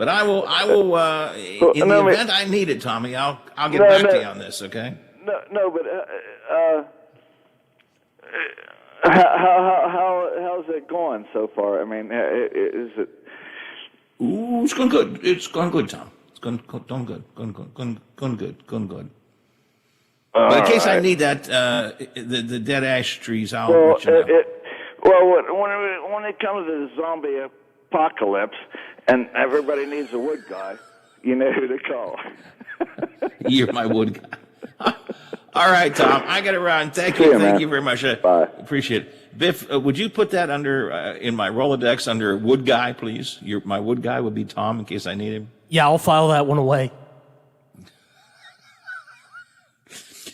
I will in the event I need it, Tommy, I'll get back to you on this. Okay. No, but how's it going so far? I mean, is it? Ooh, it's going good. It's going good, Tom. It's going good. But in case I need that, the dead ash trees, I'll let you know. When it comes to the zombie apocalypse and everybody needs a wood guy, you know who to call. You're my wood guy. All right, Tom. I got to run. Thank you. Thank you very much. Bye. Appreciate it. Biff, would you put that under in my Rolodex under wood guy, please? My wood guy would be Tom in case I need him. Yeah, I'll file that one away.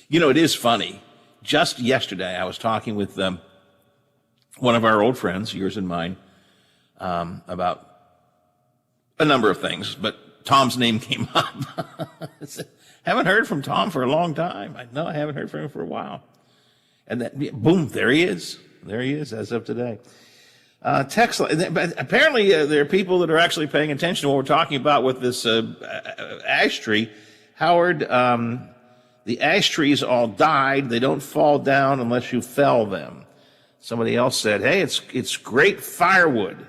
You know, it is funny. Just yesterday, I was talking with one of our old friends, yours and mine, about a number of things, but Tom's name came up. Haven't heard from Tom for a long time. I haven't heard from him for a while. And then, boom, there he is. There he is as of today. Text, but apparently there are people that are actually paying attention to what we're talking about with this ash tree. Howard, the ash trees all died. They don't fall down unless you fell them. Somebody else said, hey, it's great firewood.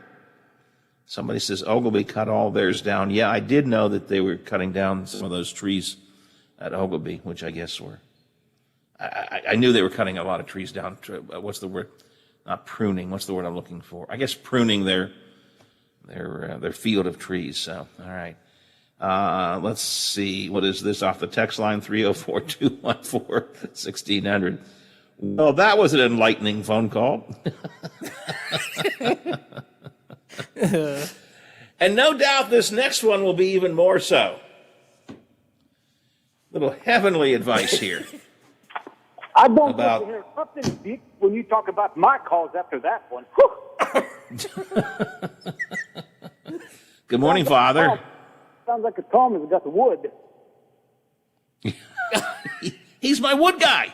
Somebody says Ogilvy cut all theirs down. Yeah, I did know that they were cutting down some of those trees at Ogilvy, which I guess were, I knew they were cutting a lot of trees down. What's the word? Not pruning. What's the word I'm looking for? I guess pruning their field of trees. So, all right. Let's see. What is this off the text line? 304-214-1600. Well, that was an enlightening phone call. And no doubt this next one will be even more so. Little heavenly advice here. I don't about- get to hear something deep when you talk about my calls after that one. Good morning, Father. Sounds like a Tom has got the wood. He's my wood guy.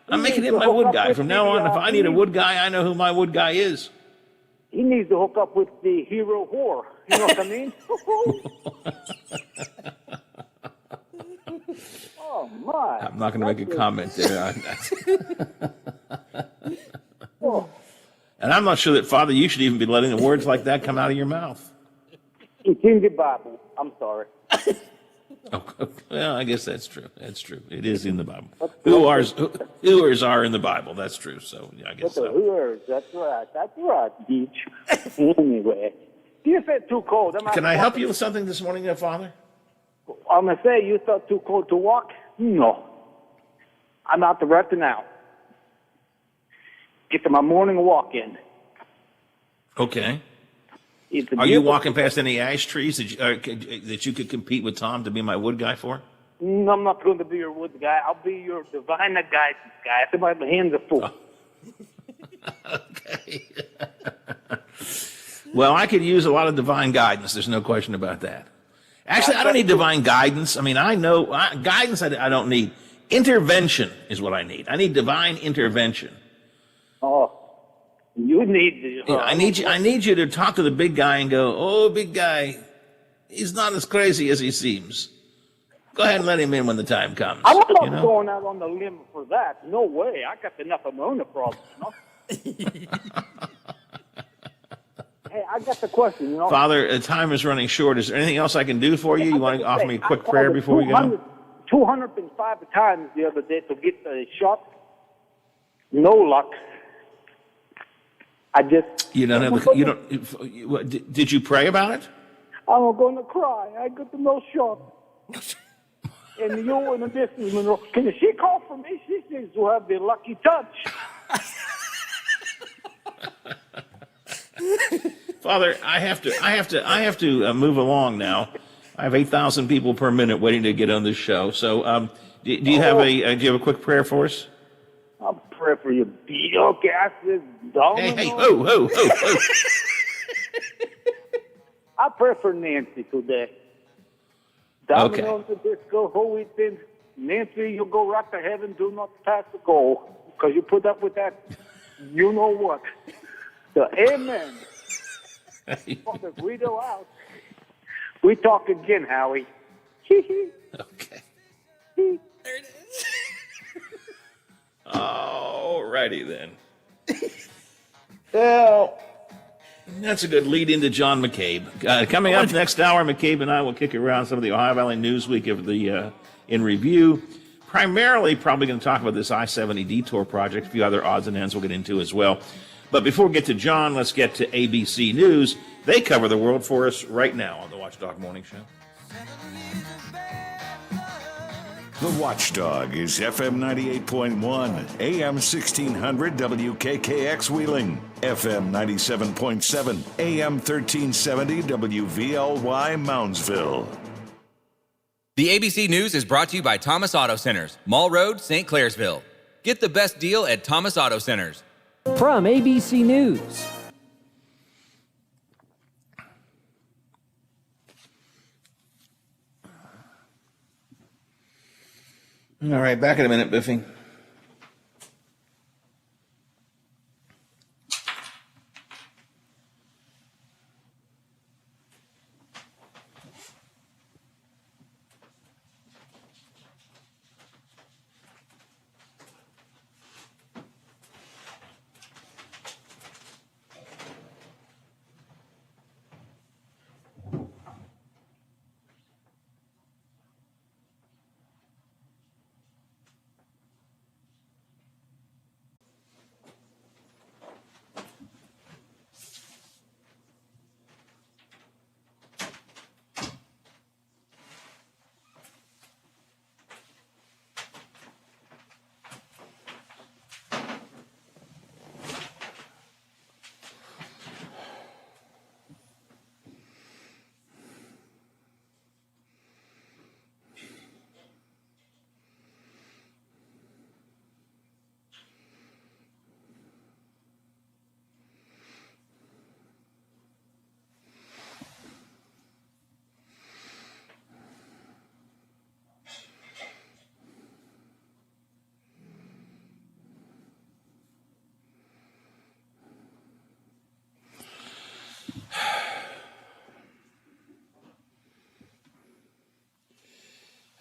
I'm making him my wood guy. From now on, if I need a wood guy, I know who my wood guy is. He needs to hook up with the hero whore. You know what I mean? Oh, my. I'm not going to make a comment there. Oh, And I'm not sure that, Father, you should even be letting the words like that come out of your mouth. it's in the Bible. I'm sorry. Well, I guess that's true. That's true. It is in the Bible. Whoers are in the Bible. That's true. So yeah, I guess But the so. hooers, that's right, Beach. Anyway, you said too cold. Can I help you with something this morning, Father? I'm going to say you thought too cold to walk? No. I'm out the right now. Get to my morning walk in. Okay. It's a Are you beautiful- walking past any ash trees that you could compete with Tom to be my wood guy for? No, I'm not going to be your wood guy. I'll be your divine guidance guy. I said my hands are full. Okay. Well, I could use a lot of divine guidance. There's no question about that. Actually, I don't need divine guidance. I mean, guidance I don't need. Intervention is what I need. I need divine intervention. Oh, you need the... I need you to talk to the big guy and go, oh, big guy, he's not as crazy as he seems. Go ahead and let him in when the time comes. I'm not you know? going out on the limb for that. No way. I got enough of my own problems, you know? Hey, I got the question, you know? Father, time is running short. Is there anything else I can do for you? You want to offer me a quick prayer before we go? 205 times the other day to get the shot. No luck. I just... You don't have did you pray about it? I'm going to cry. I got the no shot. And you in the distance, you know, can she call for me? She seems to have the lucky touch. Father, I have to move along now. I have 8,000 people per minute waiting to get on this show. So, do you have a quick prayer for us? I'll pray for you, Beetle gases. Hey, ho. I pray for Nancy today. Domino's the disco, who it is. Nancy, you go right to heaven, do not pass the goal. Because you put up with that, you know what. So, amen. Father Guido out. We talk again, Howie. Okay. There it is. Alrighty then. Well, that's a good lead into John McCabe. Coming up next hour, McCabe and I will kick around some of the Ohio Valley News Week of the in review. Primarily, probably going to talk about this I-70 detour project. A few other odds and ends we'll get into as well. But before we get to John, let's get to ABC News. They cover the world for us right now on the Watchdog Morning Show. The Watchdog is FM 98.1, AM 1600 WKKX Wheeling, FM 97.7, AM 1370 WVLY Moundsville. The ABC News is brought to you by Thomas Auto Centers, Mall Road, St. Clairsville. Get the best deal at Thomas Auto Centers. From ABC News. All right, back in a minute, Biffy.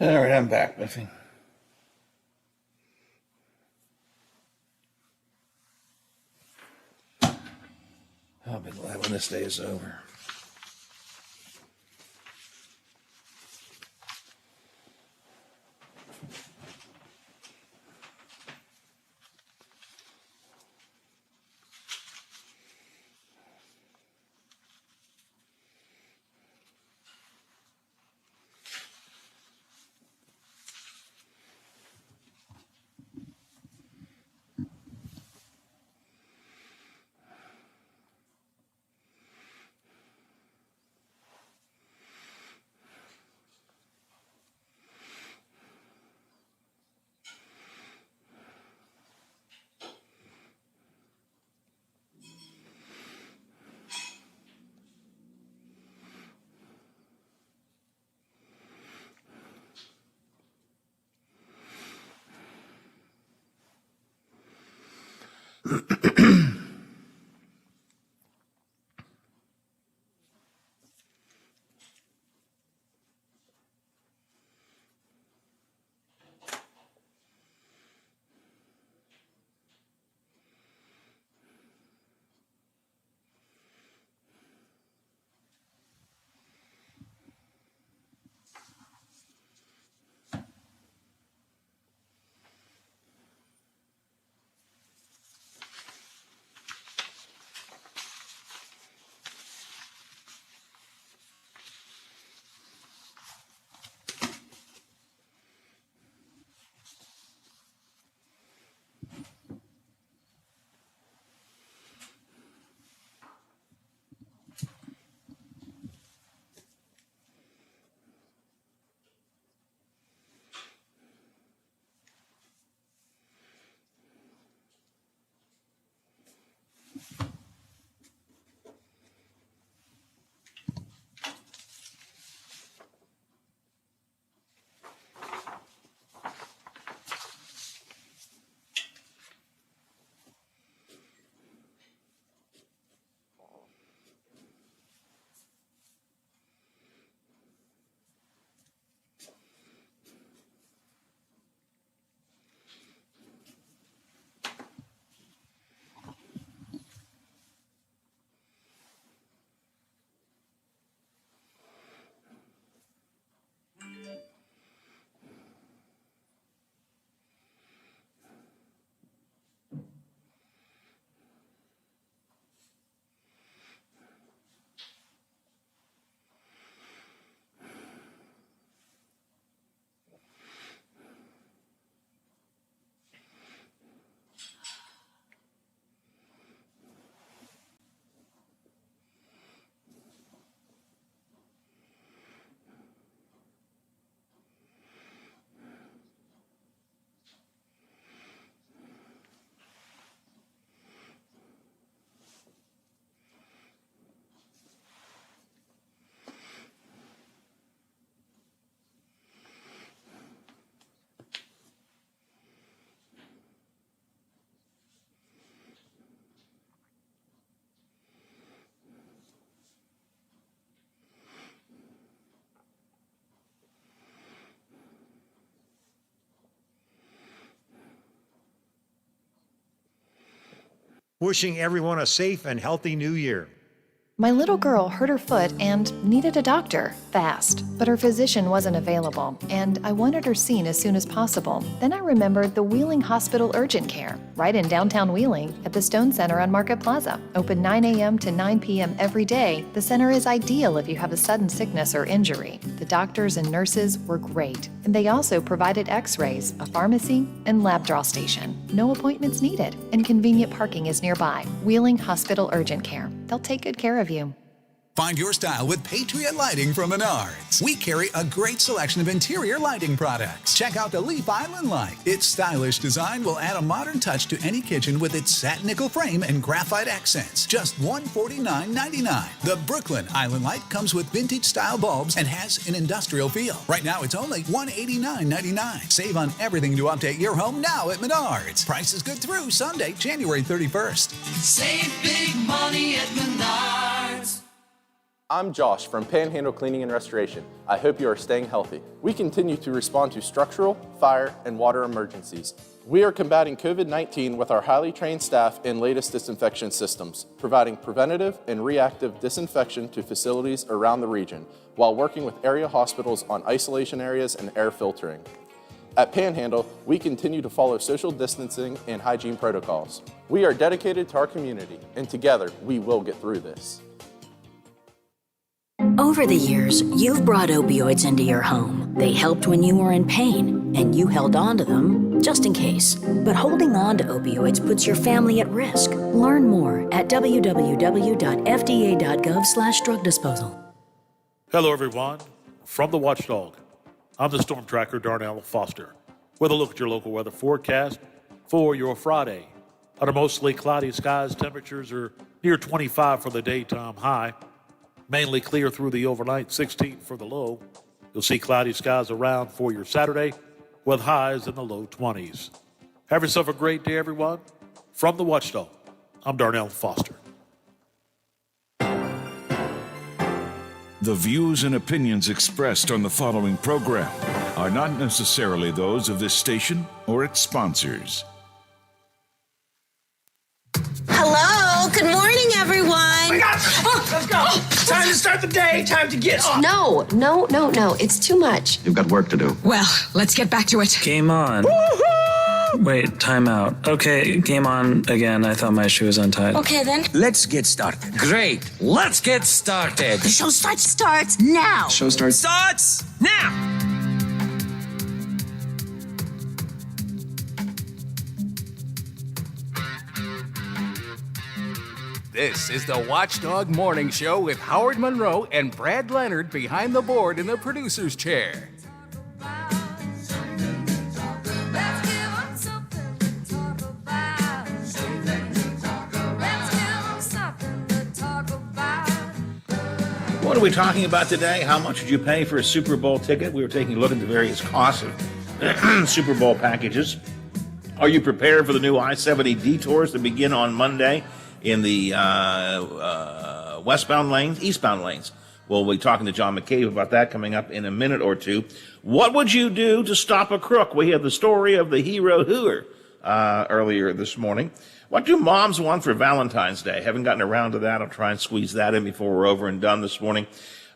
All right, I'm back, Biffy. I'll be glad when this day is over. Wishing everyone a safe and healthy new year. My little girl hurt her foot and needed a doctor fast, but her physician wasn't available, and I wanted her seen as soon as possible. Then I remembered the Wheeling Hospital Urgent Care, right in downtown Wheeling at the Stone Center on Market Plaza. Open 9 a.m. to 9 p.m. every day, the center is ideal if you have a sudden sickness or injury. The doctors and nurses were great, and they also provided x-rays, a pharmacy, and lab draw station. No appointments needed, and convenient parking is nearby. Wheeling Hospital Urgent Care. They'll take good care of you. Find your style with Patriot Lighting from Menards. We carry a great selection of interior lighting products. Check out the Leaf Island light. Its stylish design will add a modern touch to any kitchen with its satin nickel frame and graphite accents. Just $149.99. The Brooklyn Island light comes with vintage style bulbs and has an industrial feel. Right now it's only $189.99. Save on everything to update your home now at Menards. Price is good through Sunday, January 31st. Save big money at Menards. I'm Josh from Panhandle Cleaning and Restoration. I hope you are staying healthy. We continue to respond to structural, fire, and water emergencies. We are combating COVID-19 with our highly trained staff and latest disinfection systems, providing preventative and reactive disinfection to facilities around the region, while working with area hospitals on isolation areas and air filtering. At Panhandle, we continue to follow social distancing and hygiene protocols. We are dedicated to our community, and together, we will get through this. Over the years, you've brought opioids into your home. They helped when you were in pain, and you held on to them just in case. But holding on to opioids puts your family at risk. Learn more at www.fda.gov/drug disposal. Hello, everyone. From the Watchdog, I'm the Storm Tracker, Darnell Foster, with a look at your local weather forecast for your Friday. Under mostly cloudy skies, temperatures are near 25 for the daytime high. Mainly clear through the overnight, 16 for the low. You'll see cloudy skies around for your Saturday with highs in the low 20s. Have yourself a great day, everyone. From the Watchdog, I'm Darnell Foster. The views and opinions expressed on the following program are not necessarily those of this station or its sponsors. Hello, good morning, everyone. Oh my God. Let's go. Time to start the day. Time to get off. No. It's too much. You've got work to do. Well, let's get back to it. Game on. Woo-hoo! Wait, time out. Okay, game on again. I thought my shoe was untied. Okay, then. Let's get started. Great. Let's get started. The show starts now. Show starts now. This is the Watchdog Morning Show with Howard Monroe and Brad Leonard behind the board in the producer's chair. What are we talking about today? How much would you pay for a Super Bowl ticket? We were taking a look at the various costs of Super Bowl packages. Are you prepared for the new I-70 detours that begin on Monday in the eastbound lanes? We'll be talking to John McCabe about that coming up in a minute or two. What would you do to stop a crook? We had the story of the hero hooer earlier this morning. What do moms want for Valentine's Day? Haven't gotten around to that. I'll try and squeeze that in before we're over and done this morning.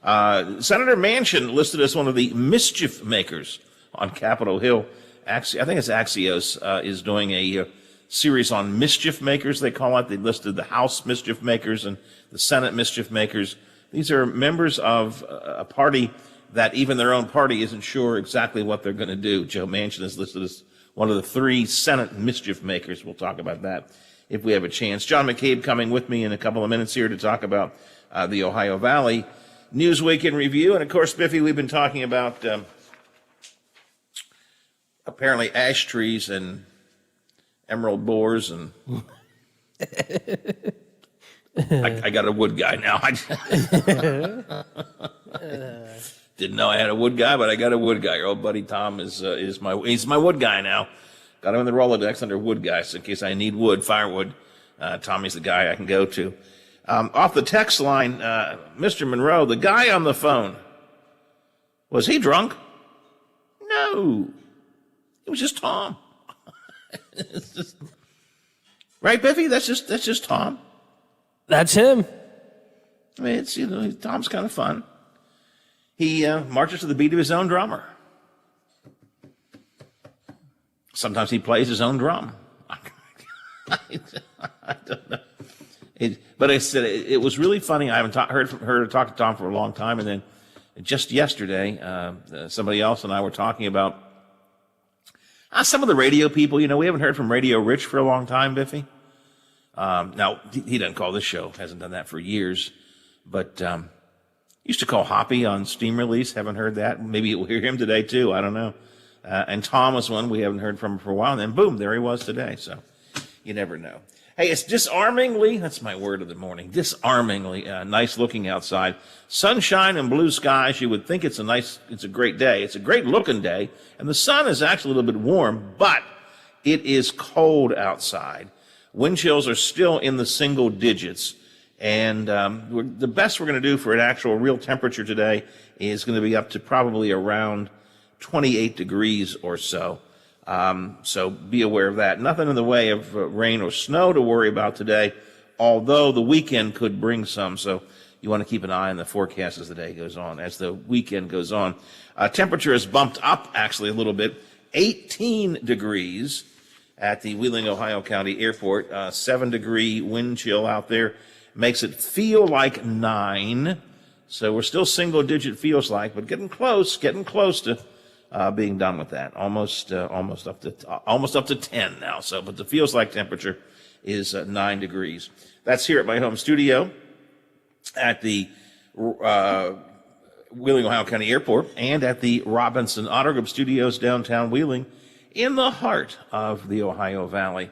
Senator Manchin listed as one of the mischief makers on Capitol Hill. I think it's Axios is doing a series on mischief makers, they call it. They listed the House mischief makers and the Senate mischief makers. These are members of a party that even their own party isn't sure exactly what they're going to do. Joe Manchin is listed as one of the 3 Senate mischief makers. We'll talk about that if we have a chance. John McCabe coming with me in a couple of minutes here to talk about the Ohio Valley Newsweek in review. And of course, Biffy, we've been talking about apparently ash trees and emerald boars, and I got a wood guy now. Didn't know I had a wood guy, but I got a wood guy. Your old buddy Tom is my wood guy now. Got him in the Rolodex under wood guy, so in case I need wood, firewood, Tommy's the guy I can go to. Off the text line, Mr. Monroe, the guy on the phone, was he drunk? No, it was just Tom. It's just, right, Biffy? That's just Tom. That's him. I mean, it's, Tom's kind of fun. He marches to the beat of his own drummer. Sometimes he plays his own drum. I don't know. But I said it was really funny. I haven't heard her talk to Tom for a long time, and then just yesterday, somebody else and I were talking about some of the radio people. We haven't heard from Radio Rich for a long time, Biffy. Now, he doesn't call this show, hasn't done that for years, but used to call Hoppy on Steam Release. Haven't heard that. Maybe we'll hear him today, too. I don't know. And Tom was one we haven't heard from for a while, and then boom, there he was today. So you never know. Hey, it's disarmingly, that's my word of the morning, disarmingly nice looking outside. Sunshine and blue skies. You would think it's a great day. It's a great looking day. And the sun is actually a little bit warm, but it is cold outside. Wind chills are still in the single digits. And the best we're going to do for an actual real temperature today is going to be up to probably around 28 degrees or so. So be aware of that. Nothing in the way of rain or snow to worry about today, although the weekend could bring some. So you want to keep an eye on the forecast as the day goes on, as the weekend goes on. Temperature has bumped up actually a little bit, 18 degrees at the Wheeling, Ohio County Airport. 7-degree wind chill out there makes it feel like 9. So we're still single digit feels like, but getting close to being done with that. Almost up to 10 now. So, but the feels like temperature is 9 degrees. That's here at my home studio at the Wheeling, Ohio County Airport, and at the Robinson Auto Group Studios downtown Wheeling, in the heart of the Ohio Valley.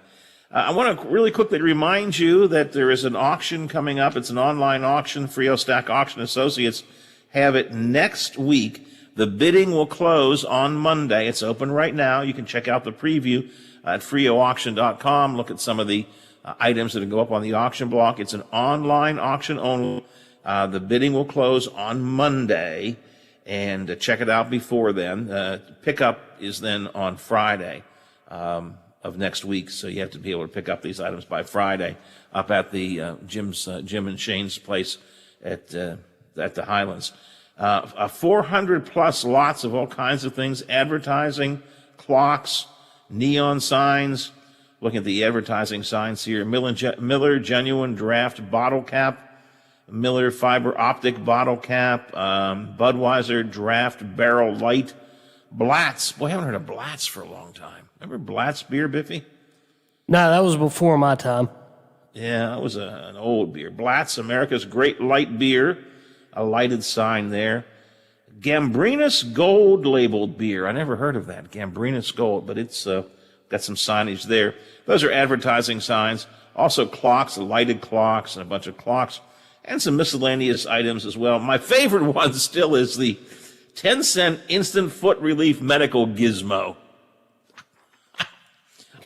I want to really quickly remind you that there is an auction coming up. It's an online auction. Frio Stack Auction Associates have it next week. The bidding will close on Monday. It's open right now. You can check out the preview at freoauction.com. Look at some of the items that go up on the auction block. It's an online auction only. The bidding will close on Monday, and check it out before then. Pickup is then on Friday of next week, so you have to be able to pick up these items by Friday up at the Jim and Shane's place at the Highlands. 400 plus lots of all kinds of things: advertising, clocks, neon signs. Looking at the advertising signs here: Miller Genuine Draft Bottle Cap, Miller Fiber Optic Bottle Cap, Budweiser Draft Barrel Light, Blatz. Boy, I haven't heard of Blatz for a long time. Remember Blatz beer, Biffy? No, that was before my time. Yeah, that was an old beer. Blatz, America's great light beer. A lighted sign there. Gambrinus Gold labeled beer. I never heard of that, Gambrinus Gold, but it's got some signage there. Those are advertising signs. Also clocks, lighted clocks, and a bunch of clocks, and some miscellaneous items as well. My favorite one still is the 10-cent instant foot relief medical gizmo.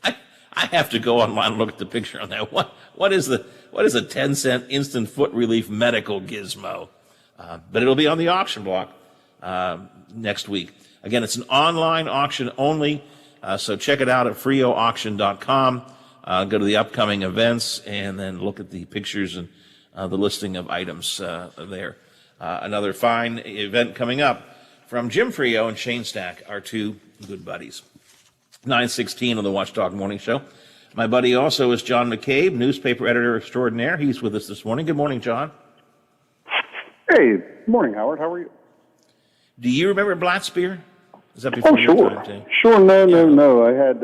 I have to go online and look at the picture on that. What is a 10-cent instant foot relief medical gizmo? But it'll be on the auction block next week. Again, it's an online auction only, so check it out at freoauction.com. Go to the upcoming events and then look at the pictures and the listing of items there. Another fine event coming up from Jim Frio and Shane Stack, our two good buddies. 9:16 on the Watchdog Morning Show. My buddy also is John McCabe, newspaper editor extraordinaire. He's with us this morning. Good morning, John. Hey, good morning, Howard. How are you? Do you remember Blatz beer? Is that before your time, too? Sure. No. I had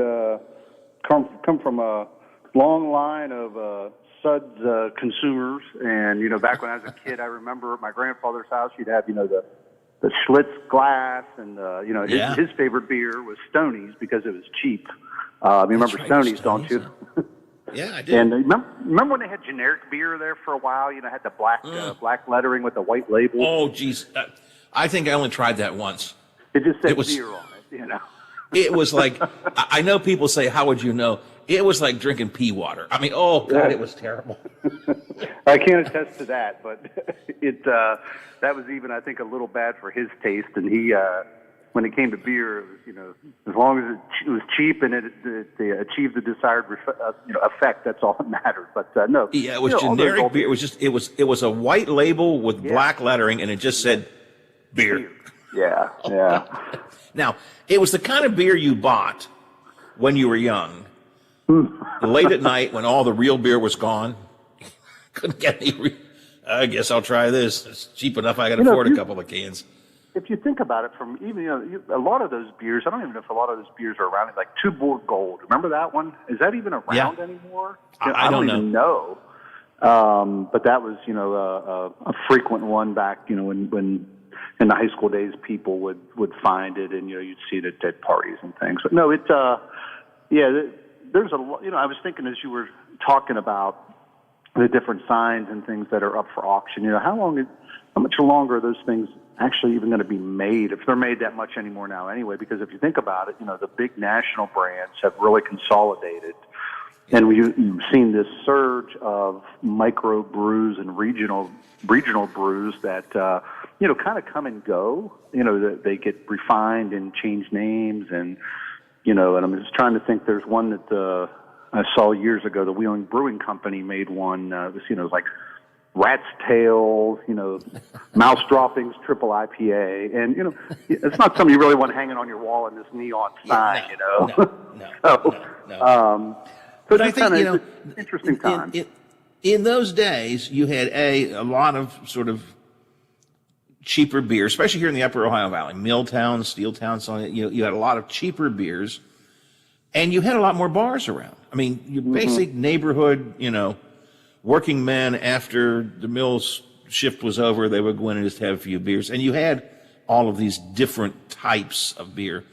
come from a long line of suds consumers, and back when I was a kid, I remember at my grandfather's house, you'd have the Schlitz glass, and his favorite beer was Stoney's because it was cheap. You remember Stoney's, don't you? Yeah, I did. And remember when they had generic beer there for a while? Had the black lettering with the white label. Oh, geez. I think I only tried that once. It just said beer on it, It was like, I know people say, how would you know? It was like drinking pea water. I mean, oh, God, it was terrible. I can't attest to that, but that was even, I think, a little bad for his taste. And he, when it came to beer, as long as it was cheap and it achieved the desired effect, that's all that mattered. But no. Yeah, it was generic beer. It was a white label with black lettering, and it just said beer. Yeah. Now, it was the kind of beer you bought when you were young, late at night when all the real beer was gone. Couldn't get any. I guess I'll try this. It's cheap enough I can afford a couple of cans. If you think about it, from even a lot of those beers, I don't even know if a lot of those beers are around. Like Tuborg Gold. Remember that one? Is that even around anymore? I don't even know. But that was a frequent one back when in the high school days people would find it, and you'd see it at parties and things. But no, there's a lot. I was thinking as you were talking about the different signs and things that are up for auction. How much longer are those things actually even going to be made, if they're made that much anymore now anyway? Because if you think about it, the big national brands have really consolidated And you've seen this surge of micro brews and regional brews that kind of come and go. They get refined and change names, and and I'm just trying to think. There's one that I saw years ago. The Wheeling Brewing Company made one. It was like Rat's Tail, Mouse Droppings Triple IPA, and it's not something you really want hanging on your wall in this neon sign. No. So But I think, interesting time. In those days, you had a lot of sort of cheaper beer, especially here in the Upper Ohio Valley, Milltown, Steeltown, so on. You had a lot of cheaper beers, and you had a lot more bars around. I mean, your basic neighborhood, working men, after the mill's shift was over, they would go in and just have a few beers, and you had all of these different types of beer.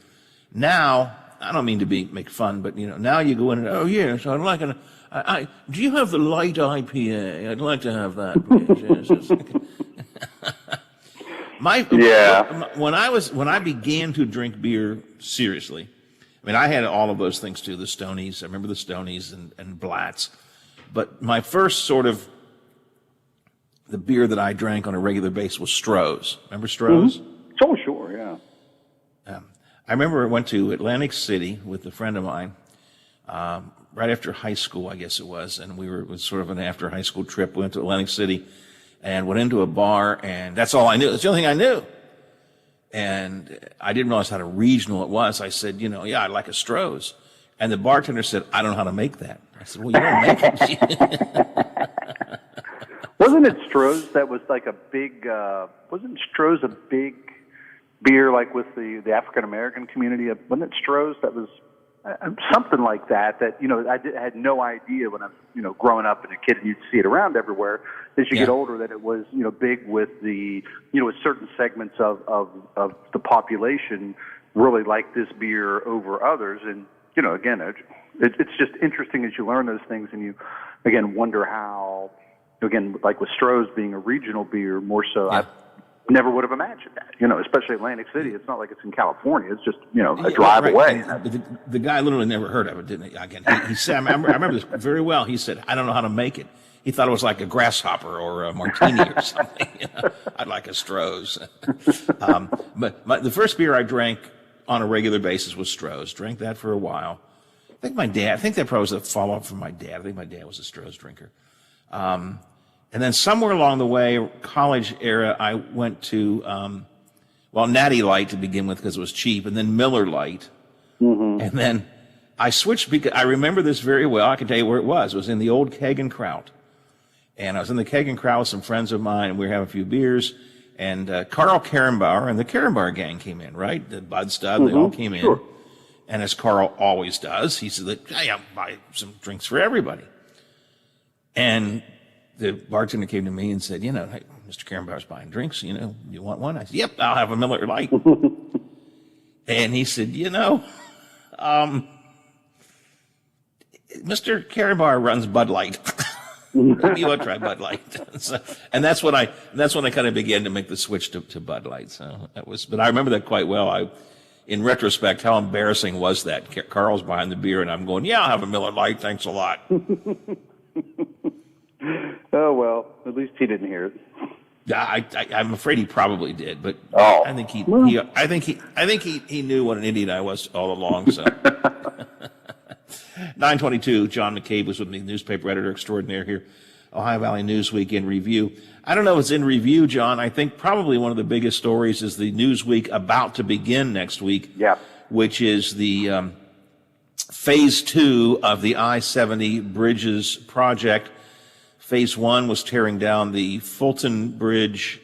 Now, I don't mean to make fun, but now you go in and, oh yes, I'd like do you have the light IPA? I'd like to have that, please. Yes. When I began to drink beer seriously, I mean, I had all of those things too, the Stonies. I remember the Stonies and Blatts. But my first sort of the beer that I drank on a regular basis was Stroh's. Remember Stroh's? Oh, sure, yeah. I remember I went to Atlantic City with a friend of mine right after high school, I guess it was, and it was sort of an after high school trip. We went to Atlantic City and went into a bar, and that's all I knew. That's the only thing I knew. And I didn't realize how regional it was. I said, yeah, I'd like a Stroh's. And the bartender said, I don't know how to make that. I said, well, you don't make it. Wasn't it Stroh's that was like a big, wasn't Stroh's a big beer like with the African-American community? Wasn't it Stroh's that was something like that I had no idea when I was, growing up and a kid, and you'd see it around everywhere. As you get older, that it was, big with the, with certain segments of the population really like this beer over others. And, again, it's just interesting as you learn those things, and you, again, wonder how, again, like with Stroh's being a regional beer more so, I never would have imagined that, especially Atlantic City. It's not like it's in California. It's just, a drive away. The guy literally never heard of it, didn't he? Again, he said, I remember this very well. He said, I don't know how to make it. He thought it was like a grasshopper or a martini or something. I'd like a Stroh's. But the first beer I drank on a regular basis was Stroh's. Drank that for a while. I think that probably was a follow-up from my dad. I think my dad was a Stroh's drinker. And then somewhere along the way, college era, I went to, Natty Light to begin with because it was cheap, and then Miller Light. And then I switched because I remember this very well. I can tell you where it was. It was in the old Keg and Kraut. And I was in the Keg and Kraut with some friends of mine, and we were having a few beers. And Carl Karrenbauer and the Karrenbauer gang came in, right? The Bud Stud, they all came in. Sure. And as Carl always does, he said, hey, I'll buy some drinks for everybody. And the bartender came to me and said, hey, Mr. Karrenbauer's buying drinks, you want one? I said, yep, I'll have a Miller Lite. And he said, Mr. Karrenbauer runs Bud Light. Maybe you want to try Bud Light. And that's when I kind of began to make the switch to Bud Light. So but I remember that quite well. In retrospect, how embarrassing was that? Carl's buying the beer and I'm going, yeah, I'll have a Miller Lite. Thanks a lot. Oh, well, at least he didn't hear it. I'm afraid he probably did, but I think he knew what an idiot I was all along. So, 9:22. John McCabe was with me, newspaper editor extraordinaire here, Ohio Valley Newsweek in review. I don't know if it's in review, John. I think probably one of the biggest stories is the Newsweek about to begin next week. Yeah. Which is the phase 2 of the I-70 Bridges project. Phase 1 was tearing down the Fulton Bridge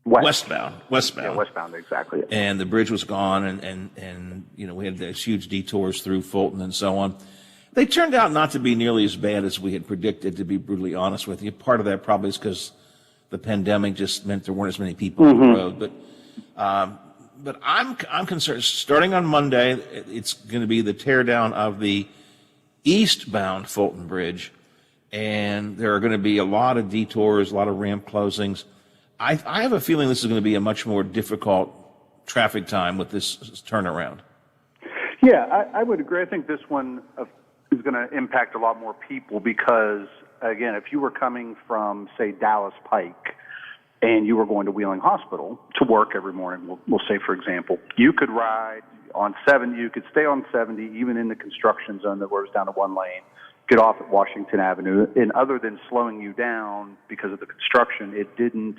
westbound. Yeah, westbound, exactly. And the bridge was gone, and we had those huge detours through Fulton and so on. They turned out not to be nearly as bad as we had predicted, to be brutally honest with you. Part of that probably is because the pandemic just meant there weren't as many people on the road. But I'm concerned. Starting on Monday, it's going to be the teardown of the eastbound Fulton Bridge, and there are going to be a lot of detours, a lot of ramp closings. I have a feeling this is going to be a much more difficult traffic time with this turnaround. Yeah, I would agree. I think this one is going to impact a lot more people because, again, if you were coming from, say, Dallas Pike and you were going to Wheeling Hospital to work every morning, we'll say, for example, you could ride on 70, you could stay on 70, even in the construction zone that was down to one lane, get off at Washington Avenue, and other than slowing you down because of the construction, it didn't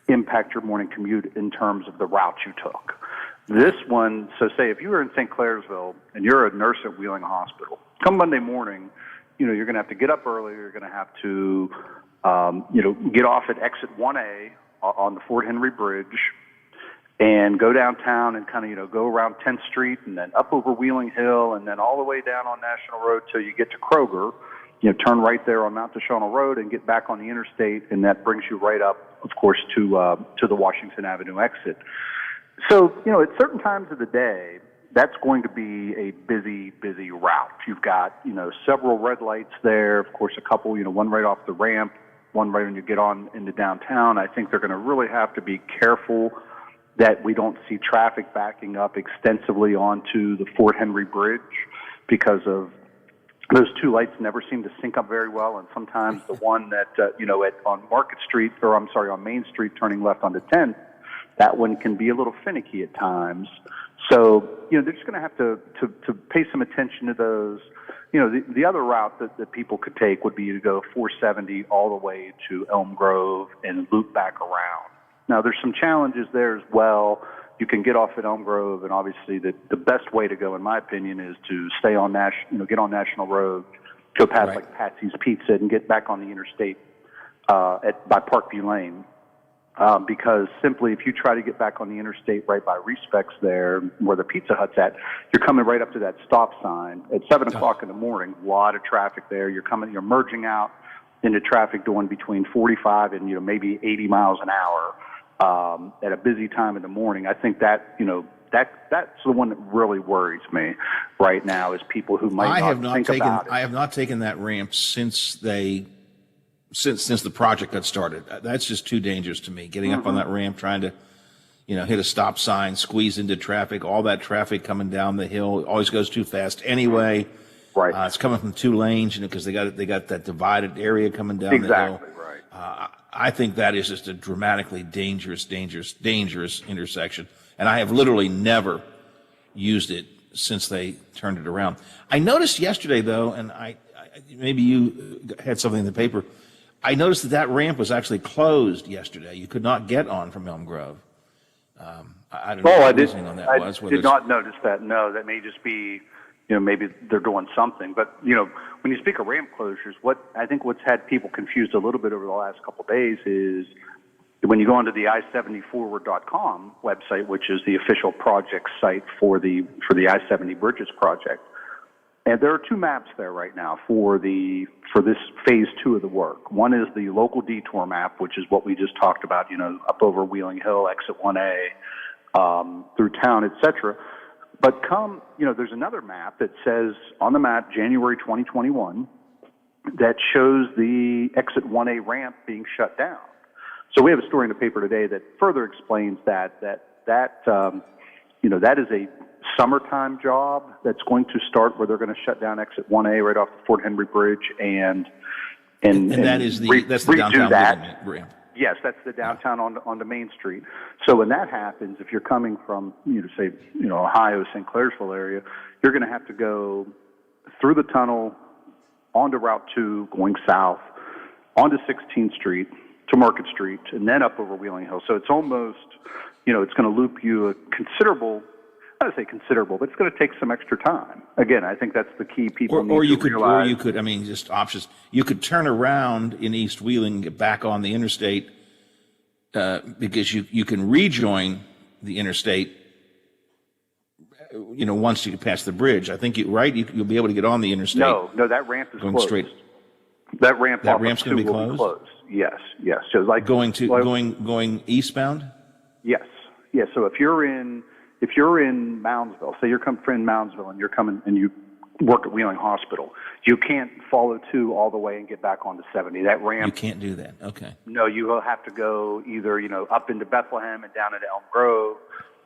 impact your morning commute in terms of the route you took. This one, so say if you were in St. Clairsville and you're a nurse at Wheeling Hospital, come Monday morning, you're going to have to get up early. You're going to have to, get off at exit 1A on the Fort Henry Bridge and go downtown and kind of, go around 10th Street and then up over Wheeling Hill and then all the way down on National Road till you get to Kroger. Turn right there on Mount Deshauna Road and get back on the interstate, and that brings you right up, of course, to the Washington Avenue exit. So, at certain times of the day, that's going to be a busy, busy route. You've got, several red lights there, of course, a couple, one right off the ramp, one right when you get on into downtown. I think they're going to really have to be careful that we don't see traffic backing up extensively onto the Fort Henry Bridge because of those two lights never seem to sync up very well, and sometimes the one that, on Market Street, on Main Street turning left onto 10th, that one can be a little finicky at times. So, they're just going to have to pay some attention to those. The other route that people could take would be to go 470 all the way to Elm Grove and loop back around. Now, there's some challenges there as well. You can get off at Elm Grove, and obviously the best way to go, in my opinion, is to stay on get on National Road, go past like Patsy's Pizza, and get back on the interstate by Parkview Lane. Because simply, if you try to get back on the interstate right by Respects there, where the Pizza Hut's at, you're coming right up to that stop sign at 7 o'clock in the morning. A lot of traffic there. You're merging out into traffic going between 45 and maybe 80 miles an hour at a busy time in the morning. I think that that's the one that really worries me right now is people who might think about it. I have not taken that ramp since the project got started. That's just too dangerous to me. Getting up on that ramp, trying to, hit a stop sign, squeeze into traffic, all that traffic coming down the hill always goes too fast anyway. Right. It's coming from two lanes, because they got that divided area coming down the hill. Exactly right. I think that is just a dramatically dangerous intersection, and I have literally never used it since they turned it around. I noticed yesterday, though, and I maybe you had something in the paper. I noticed that ramp was actually closed yesterday. You could not get on from Elm Grove. I don't know what the reasoning on that was. I did not notice that. No, that may just be, maybe they're doing something. But, when you speak of ramp closures, what's had people confused a little bit over the last couple of days is when you go onto the i70forward.com website, which is the official project site for the I-70 Bridges project, and there are two maps there right now for this phase 2 of the work. One is the local detour map, which is what we just talked about, up over Wheeling Hill, exit 1A, through town, etc. But there's another map that says on the map January 2021 that shows the exit 1A ramp being shut down. So we have a story in the paper today that further explains that is a summertime job that's going to start where they're going to shut down exit 1A right off the Fort Henry Bridge and that's the downtown ramp. Yes, that's the downtown onto Main Street. So when that happens, if you're coming from say Ohio, St. Clairsville area, you're going to have to go through the tunnel onto Route 2 going south, onto 16th Street to Market Street, and then up over Wheeling Hill. So it's almost it's going to loop you a considerable. I don't say considerable, but it's going to take some extra time. Again, I think that's the key people need to realize. Or you could, just options. You could turn around in East Wheeling, get back on the interstate, because you can rejoin the interstate, once you pass the bridge. I think you'll be able to get on the interstate. No, that ramp is going closed. Straight. That ramp's going to be closed? Yes. So like going eastbound? Yes. So if you're in Moundsville, say you're coming from Moundsville and you're coming and you work at Wheeling Hospital, you can't follow 2 all the way and get back onto 70. That ramp. You can't do that. Okay. No, you will have to go either, up into Bethlehem and down into Elm Grove,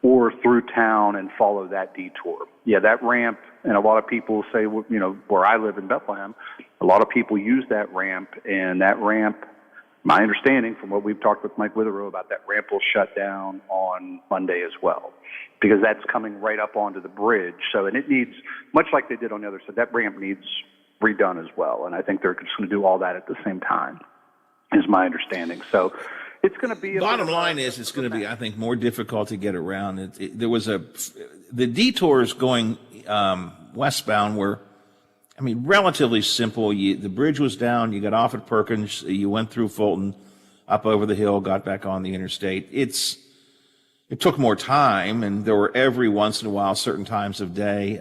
or through town and follow that detour. Yeah, that ramp, and a lot of people say, where I live in Bethlehem, a lot of people use that ramp, and that ramp, my understanding from what we've talked with Mike Witherow about, that ramp will shut down on Monday as well, because that's coming right up onto the bridge. So, and it needs, much like they did on the other side, that ramp needs redone as well. And I think they're just going to do all that at the same time, is my understanding. So it's going to be... Bottom line is it's going to be, I think, more difficult to get around. There was the detours going westbound were, relatively simple. The bridge was down, you got off at Perkins, you went through Fulton, up over the hill, got back on the interstate. It took more time, and there were every once in a while certain times of day,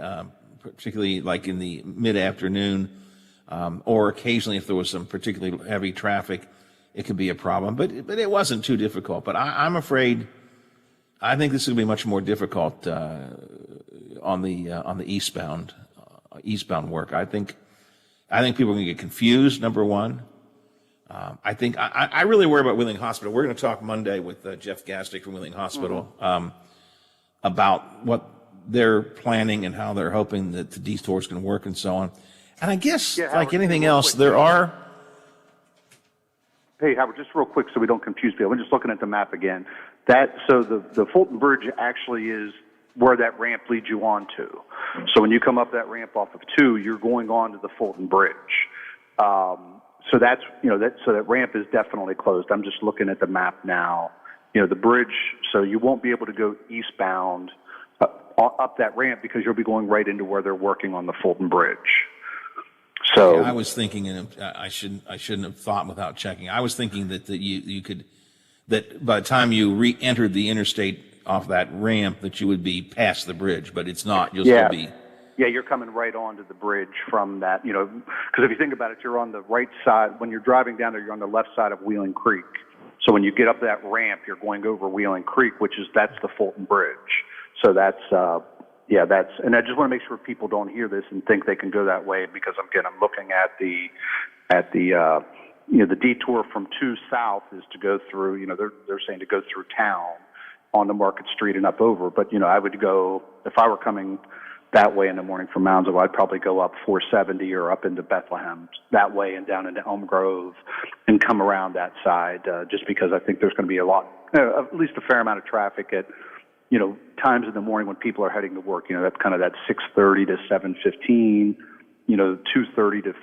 particularly like in the mid-afternoon, or occasionally if there was some particularly heavy traffic, it could be a problem. But it wasn't too difficult. But I'm afraid, I think this is going to be much more difficult on the eastbound work. I think people are going to get confused, number one. I really worry about Wheeling Hospital. We're going to talk Monday with Jeff Gastick from Wheeling Hospital about what they're planning and how they're hoping that the detour is going to work and so on. And I guess, like anything else, there are... Hey, Howard, just real quick so we don't confuse people. I'm just looking at the map again. So the Fulton Bridge actually is where that ramp leads you on to. So when you come up that ramp off of 2, you're going on to the Fulton Bridge. So that's, so that ramp is definitely closed. I'm just looking at the map now. The bridge, so you won't be able to go eastbound up that ramp because you'll be going right into where they're working on the Fulton Bridge. So yeah, I was thinking, and I shouldn't have thought without checking. I was thinking that you could, that by the time you re-entered the interstate off that ramp, that you would be past the bridge, but it's not. You'll still be. Yeah, you're coming right onto the bridge from that, because if you think about it, you're on the right side. When you're driving down there, you're on the left side of Wheeling Creek. So when you get up that ramp, you're going over Wheeling Creek, that's the Fulton Bridge. So that's, and I just want to make sure people don't hear this and think they can go that way, because I'm looking at the detour from 2 south is to go through, they're saying to go through town on the Market Street and up over. But, I would go, if I were coming that way in the morning from Moundsville, I'd probably go up 470 or up into Bethlehem that way and down into Elm Grove and come around that side, just because I think there's going to be at least a fair amount of traffic at, times in the morning when people are heading to work. That's kind of that 6:30 to 7:15, 2:30 to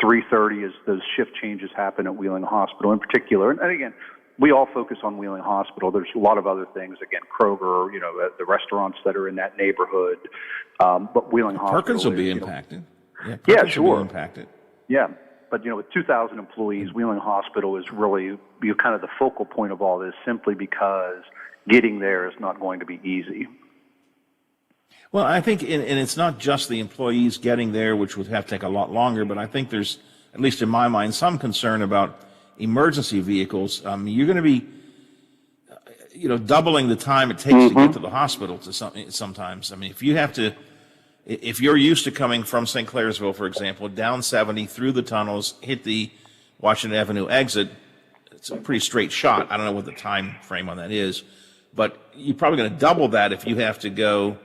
3:30 as those shift changes happen at Wheeling Hospital in particular. And again, we all focus on Wheeling Hospital. There's a lot of other things. Again, Kroger, the restaurants that are in that neighborhood. But Wheeling Hospital. Perkins will be impacted. Yeah, sure. Will be impacted. Yeah. But, with 2,000 employees, Wheeling Hospital is really kind of the focal point of all this, simply because getting there is not going to be easy. Well, I think, and it's not just the employees getting there, which would have to take a lot longer, but I think there's, at least in my mind, some concern about emergency vehicles. You're going to be, doubling the time it takes to get to the hospital sometimes. If you're used to coming from St. Clairsville, for example, down 70 through the tunnels, hit the Washington Avenue exit, it's a pretty straight shot. I don't know what the time frame on that is, but you're probably going to double that if you have to go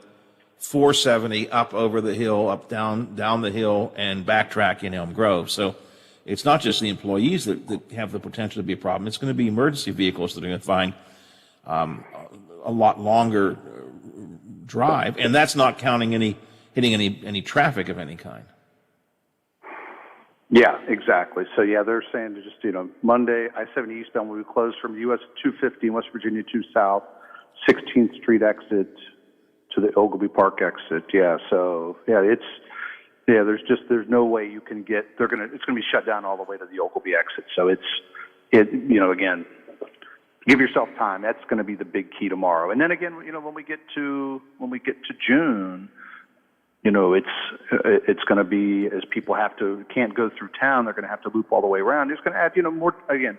470 up over the hill, up down the hill, and backtrack in Elm Grove. So it's not just the employees that have the potential to be a problem. It's going to be emergency vehicles that are going to find a lot longer drive, and that's not counting hitting any traffic of any kind. Yeah, exactly. So they're saying to just, Monday, I-70 eastbound will be closed from US 250 West Virginia 2 South, 16th Street exit to the Ogilvy Park exit. Yeah. So there's no way you can get, it's going to be shut down all the way to the Ogilvy exit. So again, give yourself time. That's going to be the big key tomorrow. And then again, when we get to June, it's going to be, as people can't go through town, they're going to have to loop all the way around. It's going to add,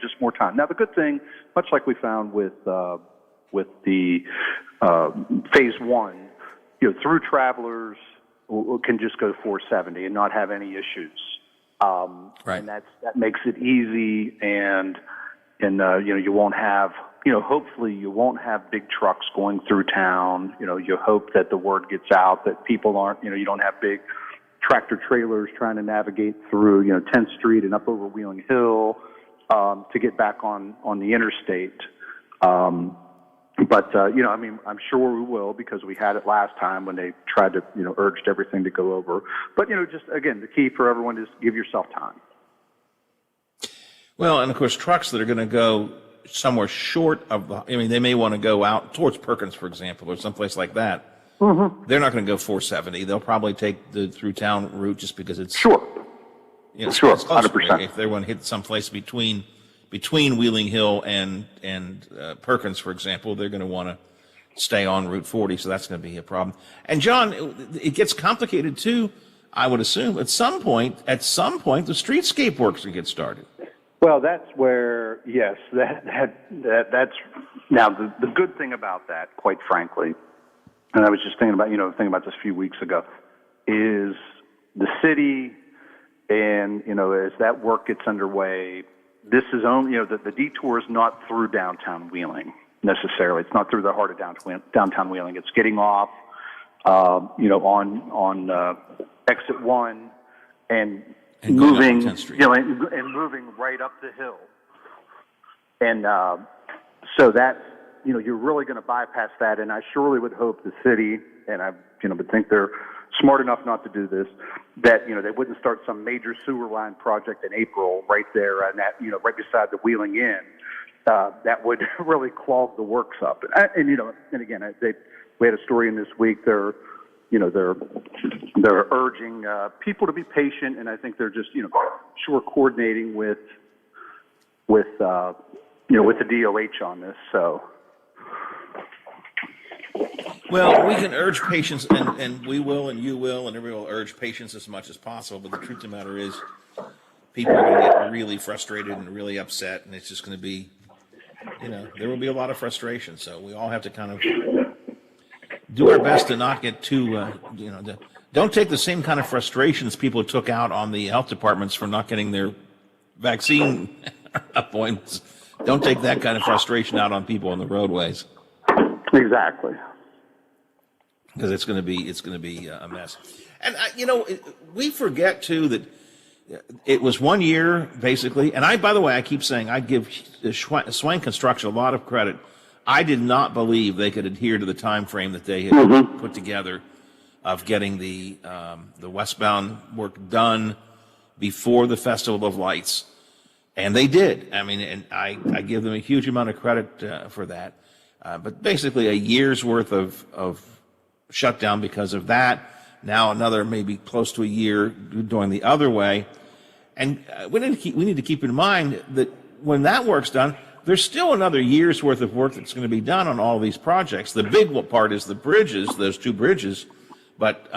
just more time. Now, the good thing, much like we found with the phase 1, through travelers can just go 470 and not have any issues. Right. And that makes it easy, and you won't have hopefully you won't have big trucks going through town. You hope that the word gets out that people aren't, you don't have big tractor trailers trying to navigate through, 10th Street and up over Wheeling Hill to get back on the interstate. I'm sure we will, because we had it last time when they tried to, urged everything to go over. But, just again, the key for everyone is give yourself time. Well, and of course, trucks that are going to go somewhere short of they may want to go out towards Perkins, for example, or someplace like that. Mm-hmm. They're not going to go 470. They'll probably take the through town route just because it's sure. Sure, it's closer. 100%. If they want to hit someplace between Wheeling Hill and Perkins, for example, they're going to want to stay on Route 40, so that's going to be a problem. And John, it gets complicated too. I would assume at some point, the streetscape works will get started. Well, that's where, yes, that's now the good thing about that, quite frankly, and I was just thinking about this a few weeks ago, is the city, and as that work gets underway, this is only, the detour is not through downtown Wheeling necessarily. It's not through the heart of downtown Wheeling. It's getting off, on exit 1 and moving, and moving right up the hill. And so that's, you're really going to bypass that. And I surely would hope the city, and I, would think they're smart enough not to do this, that, they wouldn't start some major sewer line project in April right there and that, right beside the Wheeling Inn. That would really clog the works up. And again, we had a story in this week. They're urging people to be patient, and I think they're just, coordinating with the DOH on this. So. Well, we can urge patience, and we will, and you will, and everyone will urge patience as much as possible. But the truth of the matter is, people are going to get really frustrated and really upset, and it's just going to be, there will be a lot of frustration. So we all have to kind of do our best to not get too, don't take the same kind of frustrations people took out on the health departments for not getting their vaccine appointments. Don't take that kind of frustration out on people on the roadways. Exactly. Because it's going to be a mess. And we forget too that it was 1 year basically. And by the way, I keep saying I give Swank Construction a lot of credit. I did not believe they could adhere to the time frame that they had put together of getting the westbound work done before the Festival of Lights, and they did. I mean, and I give them a huge amount of credit for that. But basically, a year's worth of shutdown because of that. Now another maybe close to a year going the other way, and we need to keep in mind that when that work's done, there's still another year's worth of work that's going to be done on all these projects. The big part is the bridges, those two bridges, but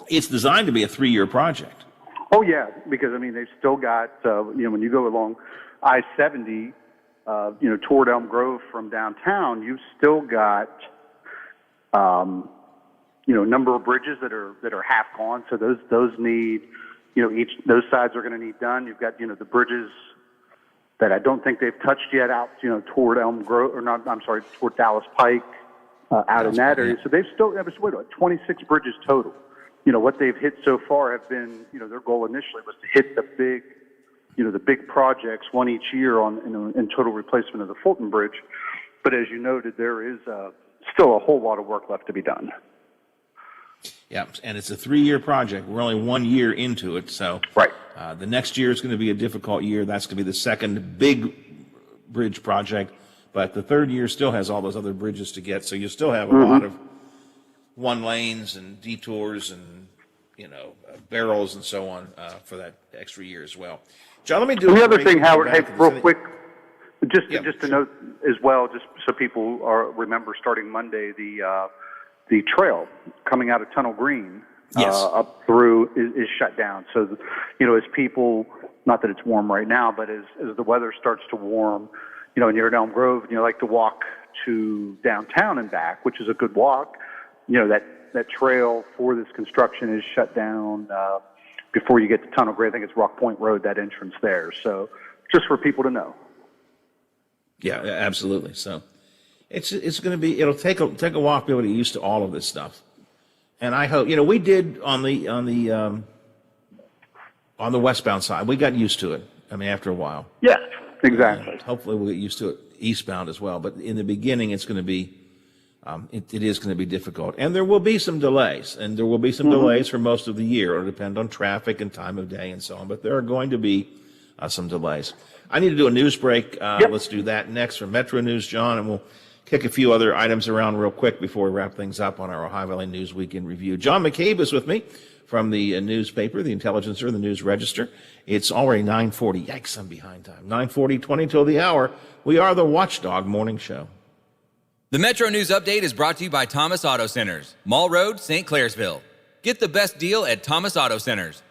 it's designed to be a 3-year project. Oh yeah, because they've still got when you go along I-70, toward Elm Grove from downtown, you've still got a number of bridges that are half gone. So those need those sides are going to need done. You've got the bridges that I don't think they've touched yet out, toward Elm Grove, or not, I'm sorry, toward Dallas Pike, out in that area. So they've still, 26 bridges total. What they've hit so far have been, their goal initially was to hit the big projects, one each year in total replacement of the Fulton Bridge. But as you noted, there is still a whole lot of work left to be done. Yeah, and it's a 3-year project. We're only 1 year into it, so right. The next year is going to be a difficult year. That's going to be the second big bridge project, but the third year still has all those other bridges to get. So you still have a lot of one lanes and detours and barrels and so on for that extra year as well. John, let me do the other thing, Howard. Hey, real quick, just to note as well, just so people remember, starting Monday, the trail coming out of Tunnel Green up through is shut down. So, as people, not that it's warm right now, but as the weather starts to warm, near Elm Grove, and you like to walk to downtown and back, which is a good walk, that trail for this construction is shut down before you get to Tunnel Green. I think it's Rock Point Road, that entrance there. So just for people to know. Yeah, absolutely. So it's going to be, it'll take a while to be able to get used to all of this stuff. And I hope, we did on the westbound side, we got used to it. I mean, after a while. Yes, exactly. Hopefully we'll get used to it eastbound as well. But in the beginning, it's going to be, it is going to be difficult. And there will be some delays. And there will be some delays for most of the year. It'll depend on traffic and time of day and so on. But there are going to be some delays. I need to do a news break. Let's do that next from Metro News, John, and we'll kick a few other items around real quick before we wrap things up on our Ohio Valley News Weekend Review. John McCabe is with me from the newspaper, the Intelligencer, the News Register. It's already 9:40. Yikes, I'm behind time. 9:40, 20 till the hour. We are the Watchdog Morning Show. The Metro News Update is brought to you by Thomas Auto Centers, Mall Road, St. Clairsville. Get the best deal at Thomas Auto Centers.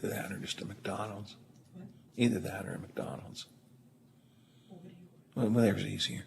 Either that or just a McDonald's. Either that or a McDonald's. Well, there's easier.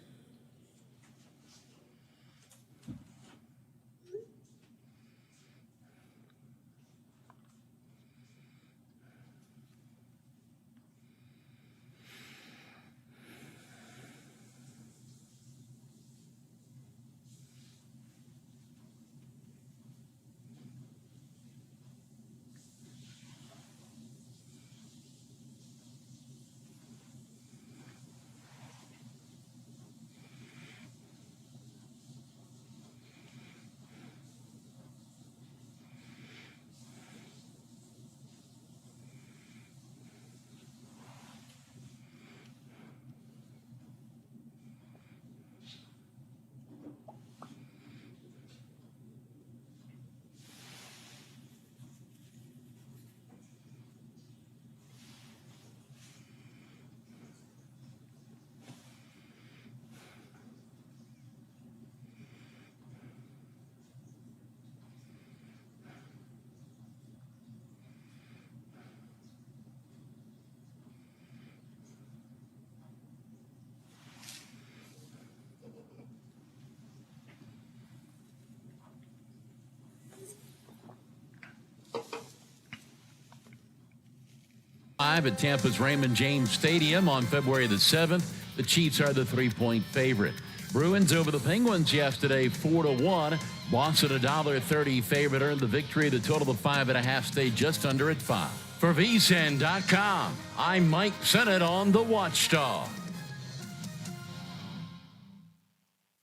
Live at Tampa's Raymond James Stadium on February the 7th. The Chiefs are the 3-point favorite. Bruins over the Penguins yesterday, 4-1. Boston $1.30 favorite, earned the victory. The total of 5.5 stayed just under at 5. For vsin.com, I'm Mike Sennett on the Watchdog.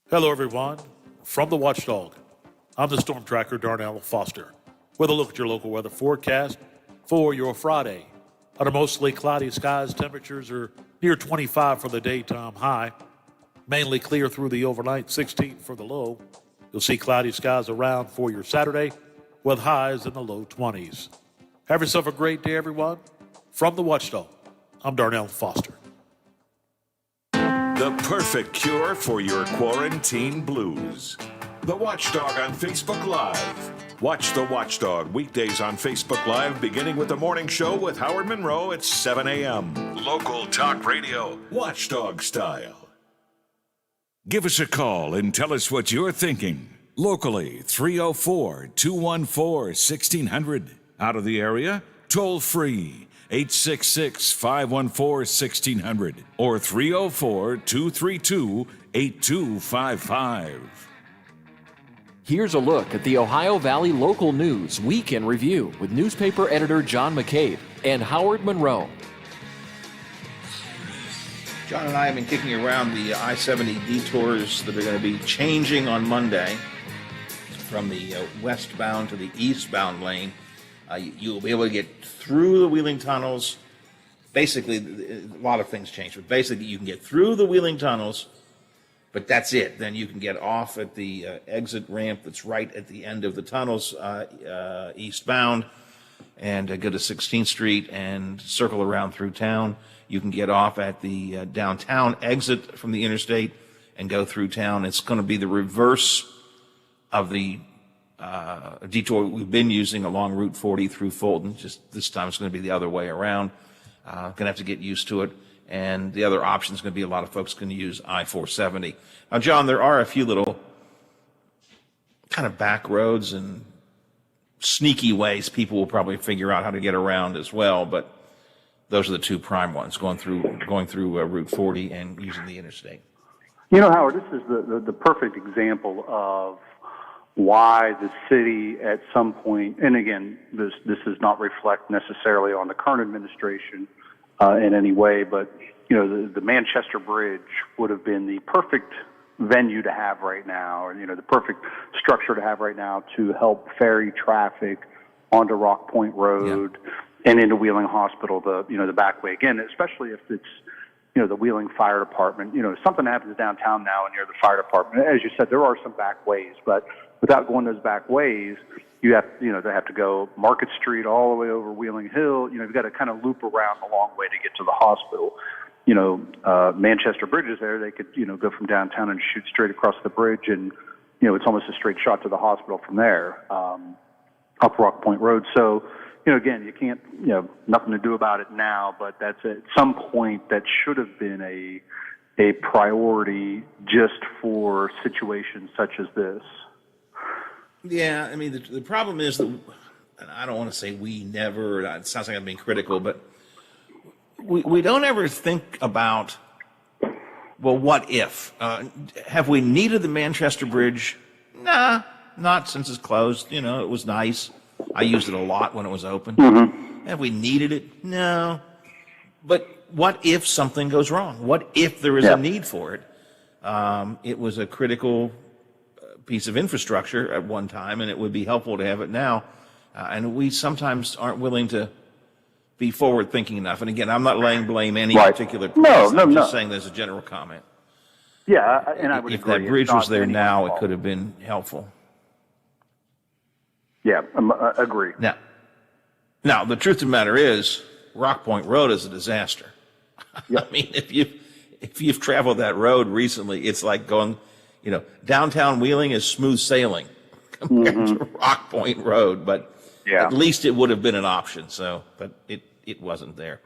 Hello, everyone. From the Watchdog, I'm the Storm Tracker, Darnell Foster, with a look at your local weather forecast for your Friday. Under mostly cloudy skies, temperatures are near 25 for the daytime high. Mainly clear through the overnight, 16 for the low. You'll see cloudy skies around for your Saturday with highs in the low 20s. Have yourself a great day, everyone. From the Watchdog, I'm Darnell Foster. The perfect cure for your quarantine blues. The Watchdog on Facebook Live. Watch The Watchdog weekdays on Facebook Live, beginning with the morning show with Howard Monroe at 7 a.m. Local talk radio, Watchdog style. Give us a call and tell us what you're thinking. Locally, 304-214-1600. Out of the area, toll free, 866-514-1600 or 304-232-8255. Here's a look at the Ohio Valley local news week in review with newspaper editor John McCabe and Howard Monroe. John and I have been kicking around the I-70 detours that are going to be changing on Monday from the westbound to the eastbound lane. You'll be able to get through the Wheeling tunnels. Basically, a lot of things change, but basically you can get through the Wheeling tunnels, but that's it. Then you can get off at the exit ramp that's right at the end of the tunnels eastbound and go to 16th Street and circle around through town. You can get off at the downtown exit from the interstate and go through town. It's going to be the reverse of the detour we've been using along Route 40 through Fulton. Just this time it's going to be the other way around. Going to have to get used to it. And the other option is going to be a lot of folks going to use I-470. Now, John, there are a few little kind of back roads and sneaky ways people will probably figure out how to get around as well, but those are the two prime ones, going through Route 40 and using the interstate. You know, Howard, this is the perfect example of why the city at some point, and again, this does not reflect necessarily on the current administration in any way, but you know, the Manchester Bridge would have been the perfect venue to have right now, or you know, the perfect structure to have right now to help ferry traffic onto Rock Point Road and into Wheeling Hospital, the back way. Again, especially if it's, you know, the Wheeling Fire Department. You know, if something happens downtown now and near the fire department, as you said, there are some back ways, but without going those back ways, they have to go Market Street all the way over Wheeling Hill. You know, you've got to kind of loop around the long way to get to the hospital. You know, Manchester Bridge is there. They could, you know, go from downtown and shoot straight across the bridge, and, you know, it's almost a straight shot to the hospital from there, up Rock Point Road. So, you know, again, you can't, you know, nothing to do about it now, but that's at some point that should have been a priority just for situations such as this. Yeah, I mean, the problem is that, and I don't want to say we never, it sounds like I'm being critical, but we don't ever think about, well, what if? Have we needed the Manchester Bridge? Nah, not since it's closed. You know, it was nice. I used it a lot when it was open. Mm-hmm. Have we needed it? No. But what if something goes wrong? What if there is a need for it? It was a critical piece of infrastructure at one time, and it would be helpful to have it now. And we sometimes aren't willing to be forward-thinking enough. And again, I'm not laying blame any particular place. I'm just saying there's a general comment. Yeah, and I would agree. If that bridge was there now, it could have been helpful. Yeah, I agree. Now, the truth of the matter is, Rock Point Road is a disaster. I mean, if you've traveled that road recently, it's like going, you know, downtown Wheeling is smooth sailing compared to Rock Point Road, but at least it would have been an option. So, but it wasn't there.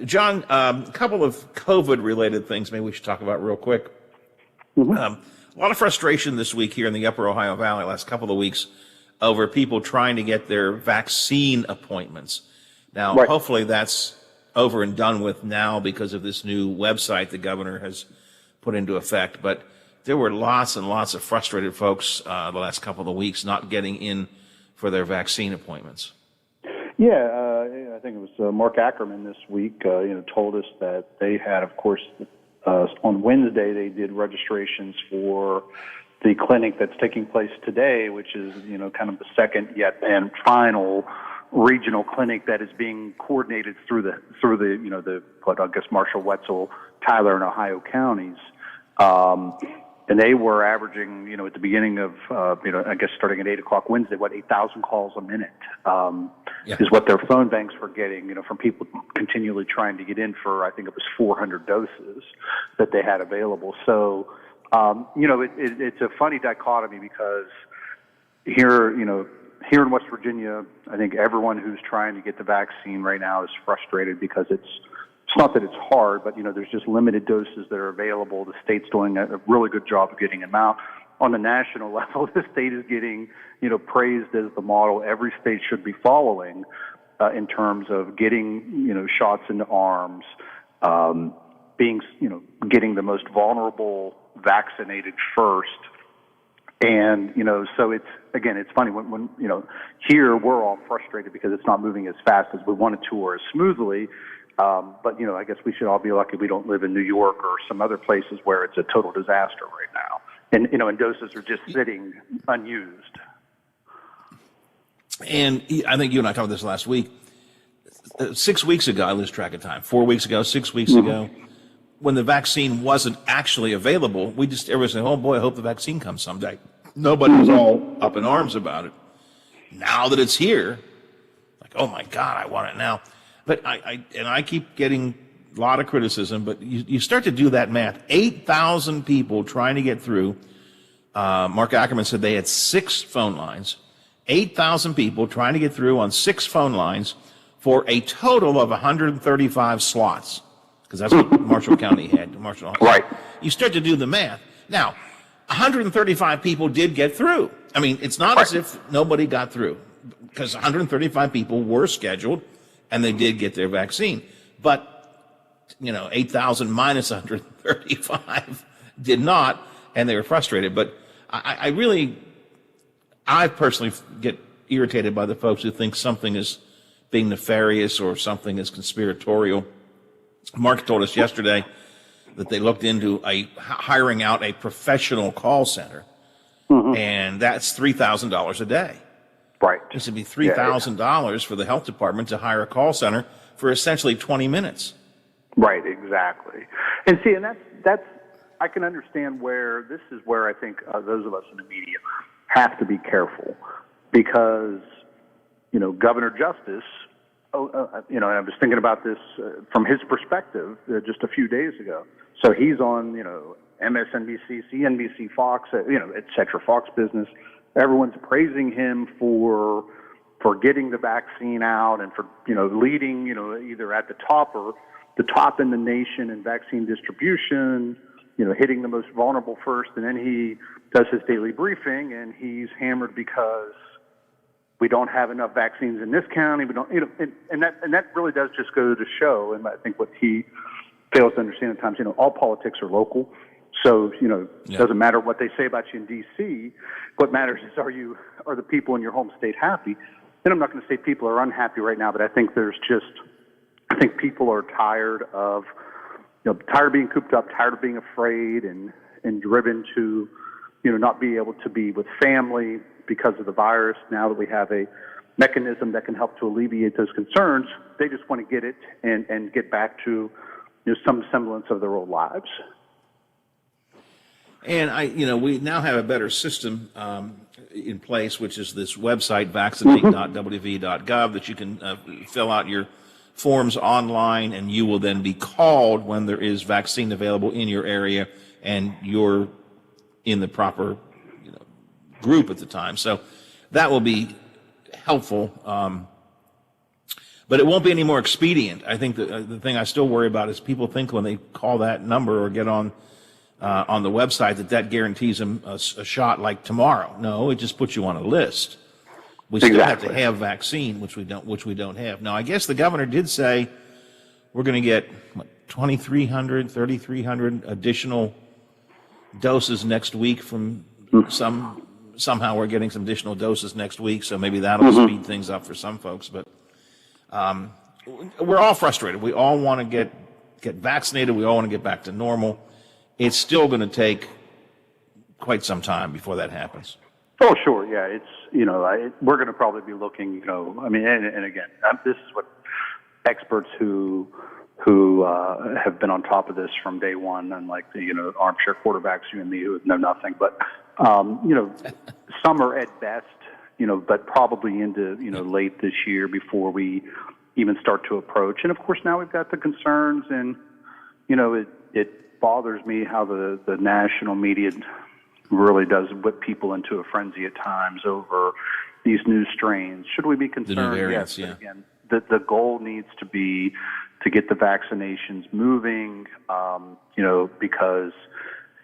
John, a couple of COVID-related things maybe we should talk about real quick. A lot of frustration this week here in the Upper Ohio Valley, last couple of weeks, over people trying to get their vaccine appointments. Now, hopefully that's over and done with now because of this new website the governor has put into effect. But there were lots and lots of frustrated folks the last couple of weeks not getting in for their vaccine appointments. Yeah, I think it was Mark Ackerman this week, told us that they had, of course, on Wednesday they did registrations for the clinic that's taking place today, which is, kind of the second yet and final regional clinic that is being coordinated through the Marshall, Wetzel, Tyler, and Ohio counties. And they were averaging, at the beginning of, starting at 8 o'clock Wednesday, 8,000 calls a minute is what their phone banks were getting, from people continually trying to get in for, I think it was 400 doses that they had available. So, it's a funny dichotomy because here in West Virginia, I think everyone who's trying to get the vaccine right now is frustrated because it's not that it's hard, but, there's just limited doses that are available. The state's doing a really good job of getting them out. On the national level, the state is getting, praised as the model every state should be following in terms of getting, shots into arms, getting the most vulnerable vaccinated first, And, so it's funny when here we're all frustrated because it's not moving as fast as we want it to or as smoothly. But, I guess we should all be lucky we don't live in New York or some other places where it's a total disaster right now. And doses are just sitting unused. And I think you and I talked this last week. 6 weeks ago, I lose track of time. 4 weeks ago, 6 weeks ago, when the vaccine wasn't actually available, everybody said, "Oh boy, I hope the vaccine comes someday." Nobody was all up in arms about it. Now that it's here, like, oh my God, I want it now. But I keep getting a lot of criticism, but you start to do that math. 8,000 people trying to get through. Mark Ackerman said they had 6 phone lines. 8,000 people trying to get through on 6 phone lines for a total of 135 slots, because that's what Marshall County had. Right. You start to do the math. Now, 135 people did get through. I mean, it's not as if nobody got through, because 135 people were scheduled, and they did get their vaccine. But, 8,000 minus 135 did not, and they were frustrated. But I personally get irritated by the folks who think something is being nefarious or something is conspiratorial. Mark told us yesterday that they looked into hiring out a professional call center, and that's $3,000 a day. Right. This would be $3,000 for the health department to hire a call center for essentially 20 minutes. Right, exactly. And see, and that's I can understand this is where I think those of us in the media have to be careful, because, Governor Justice, and I was thinking about this from his perspective just a few days ago. So he's on, MSNBC, CNBC, Fox, et cetera, Fox Business. Everyone's praising him for getting the vaccine out and for, leading, either at the top in the nation in vaccine distribution, hitting the most vulnerable first. And then he does his daily briefing, and he's hammered because we don't have enough vaccines in this county. We don't, and that really does just go to show. And I think what he fails to understand at times, all politics are local. So, it doesn't matter what they say about you in D.C. What matters is are the people in your home state happy? And I'm not going to say people are unhappy right now, but I think people are tired of, tired of being cooped up, tired of being afraid and driven to, not be able to be with family because of the virus. Now that we have a mechanism that can help to alleviate those concerns, they just want to get it and get back to, some semblance of their old lives. And we now have a better system in place, which is this website, vaccinate.wv.gov, that you can fill out your forms online, and you will then be called when there is vaccine available in your area and you're in the proper group at the time. So that will be helpful. But it won't be any more expedient. I think the thing I still worry about is people think when they call that number or get on the website that guarantees them a shot like tomorrow. No, it just puts you on a list. We still have to have vaccine, which we don't have. Now, I guess the governor did say we're going to get 2,300, 3,300 additional doses next week from somehow we're getting some additional doses next week, so maybe that'll speed things up for some folks. But we're all frustrated. We all want to get vaccinated. We all want to get back to normal. It's still going to take quite some time before that happens. Oh, sure. Yeah. It's, we're going to probably be looking, and again, this is what experts who have been on top of this from day one, unlike the, armchair quarterbacks, you and me, who know nothing, but, some are at best, but probably into, late this year before we even start to approach. And of course, now we've got the concerns, and, it bothers me how the national media really does whip people into a frenzy at times over these new strains. Should we be concerned? The new variants, yes. Again, the goal needs to be to get the vaccinations moving, because,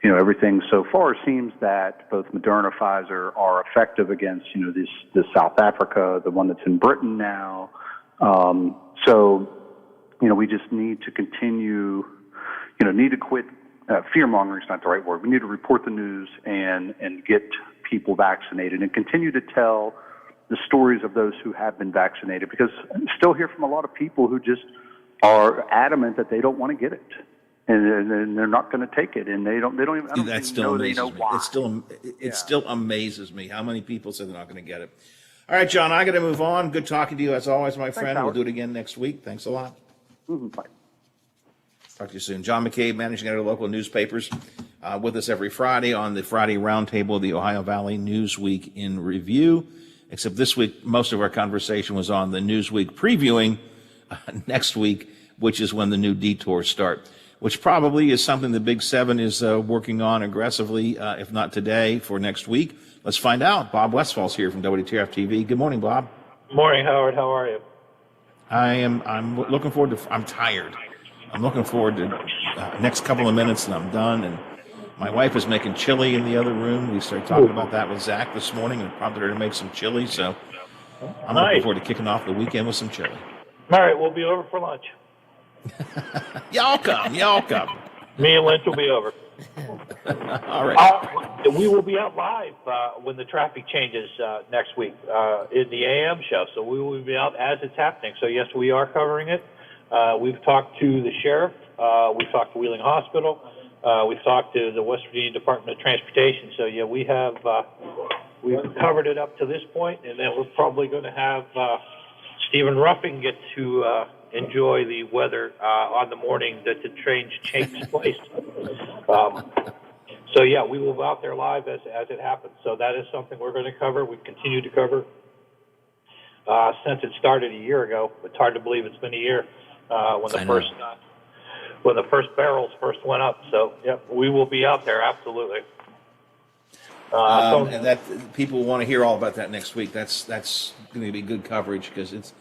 everything so far seems that both Moderna, Pfizer are effective against, this South Africa, the one that's in Britain now. So, we just need to continue, need to quit fear-mongering is not the right word. We need to report the news and get people vaccinated and continue to tell the stories of those who have been vaccinated, because I still hear from a lot of people who just are adamant that they don't want to get it. And they're not going to take it, and they don't even. I don't That even still know amazes they know me. why. It still amazes me how many people say they're not going to get it. All right, John, I got to move on. Good talking to you as always, my friend. We'll Howard. do it again next week. Thanks a lot. Bye. Talk to you soon. John McCabe, managing editor of local newspapers, with us every Friday on the Friday Roundtable, the Ohio Valley Newsweek in Review. Except this week, most of our conversation was on the Newsweek previewing next week, which is when the new detours start, which probably is something the Big Seven is working on aggressively, if not today, for next week. Let's find out. Bob Westfall's here from WTRF-TV. Good morning, Bob. Morning, Howard. How are you? I'm looking forward to, I'm tired. I'm looking forward to next couple of minutes and I'm done. And my wife is making chili in the other room. We started talking about that with Zach this morning and prompted her to make some chili. So I'm looking forward to kicking off the weekend with some chili. All right, we'll be over for lunch. Y'all come. Me and Lynch will be over. All right. We will be out live when the traffic changes next week in the AM show. So we will be out as it's happening. So yes, we are covering it. We've talked to the sheriff. We've talked to Wheeling Hospital. We've talked to the West Virginia Department of Transportation. So yeah, we've covered it up to this point, and then we're probably going to have Stephen Ruffing get to enjoy the weather on the morning that the train takes place. So yeah, we will be out there live as it happens. So that is something we're going to cover. We continue to cover since it started a year ago. It's hard to believe it's been a year when the first barrels first went up. So yeah, we will be out there absolutely. And that people want to hear all about that next week. That's going to be good coverage because it's.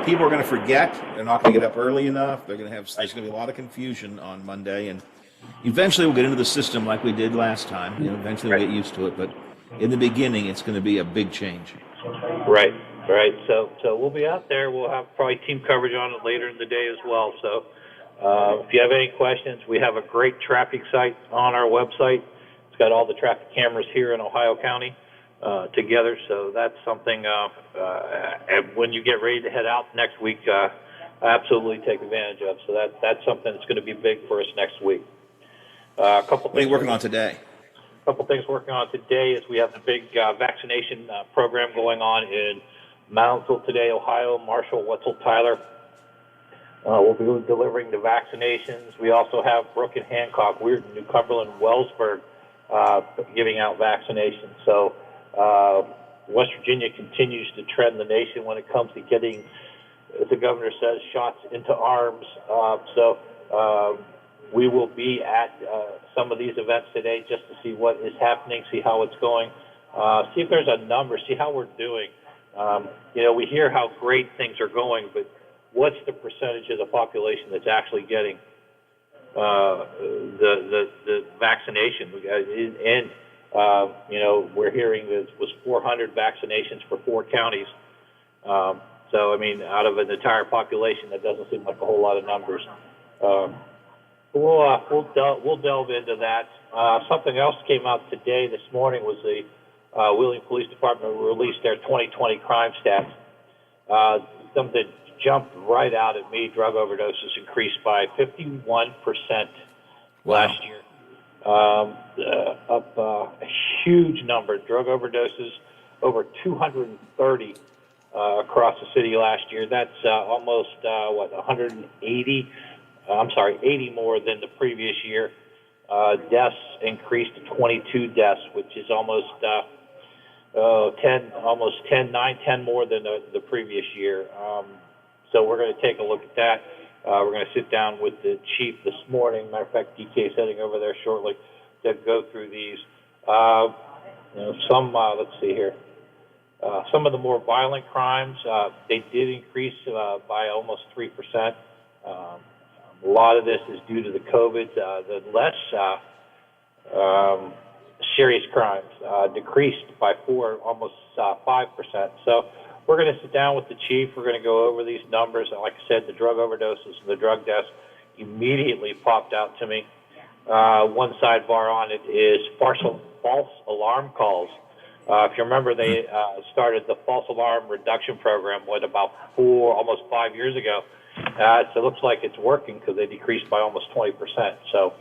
People are going to forget. They're not going to get up early enough. There's going to be a lot of confusion on Monday, and eventually we'll get into the system like we did last time. Eventually we'll get used to it, but in the beginning, it's going to be a big change. Right. So we'll be out there. We'll have probably team coverage on it later in the day as well. So if you have any questions, we have a great traffic site on our website. It's got all the traffic cameras here in Ohio County together. So that's something. And when you get ready to head out next week, absolutely take advantage of. So that's something that's going to be big for us next week. A couple things. What are you working on today? A couple things working on today is we have the big vaccination program going on in Moundsville today, Ohio. Marshall, Wetzel, Tyler will be delivering the vaccinations. We also have Brook and Hancock, Weirton, New Cumberland, Wellsburg giving out vaccinations. So West Virginia continues to trend the nation when it comes to getting, as the governor says, shots into arms. We will be at some of these events today just to see what is happening, see how it's going, see if there's a number, see how we're doing. We hear how great things are going, but what's the percentage of the population that's actually getting the vaccination? And we're hearing this was 400 vaccinations for 4 counties. So, I mean, out of an entire population, that doesn't seem like a whole lot of numbers. We'll delve into that. Something else came out today, this morning, was the Wheeling Police Department released their 2020 crime stats. Something that jumped right out at me: drug overdoses increased by 51% last year. Up a huge number. Drug overdoses over 230 across the city last year. That's almost 180. 80 more than the previous year. Deaths increased to 22 deaths, which is almost 10 more than the previous year. So we're going to take a look at that. We're going to sit down with the chief this morning. Matter of fact, DK is heading over there shortly to go through these. Let's see here. Some of the more violent crimes, they did increase by almost 3%. A lot of this is due to the COVID. The less serious crimes decreased by almost 5%. So we're going to sit down with the chief. We're going to go over these numbers. And like I said, the drug overdoses and the drug deaths immediately popped out to me. One sidebar on it is false alarm calls. If you remember, they started the false alarm reduction program, about almost 5 years ago. So it looks like it's working because they decreased by almost 20%. So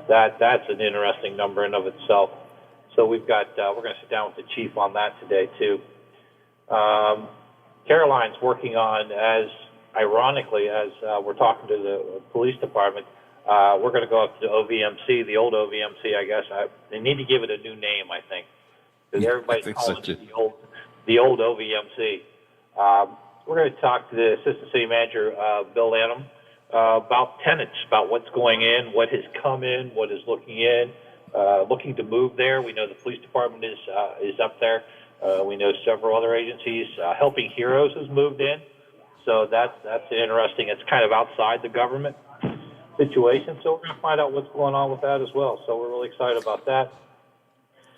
that's an interesting number in of itself. So we're going to sit down with the chief on that today too. Caroline's working on, ironically, as we're talking to the police department, we're going to go up to OVMC, the old OVMC, I guess. They need to give it a new name, I think, because everybody's calling it the old OVMC. We're going to talk to the Assistant City Manager, Bill Lanham, about tenants, about what's going in, what has come in, what is looking to move there. We know the police department is up there. We know several other agencies. Helping Heroes has moved in, so that's interesting. It's kind of outside the government situation, so we're going to find out what's going on with that as well. So we're really excited about that.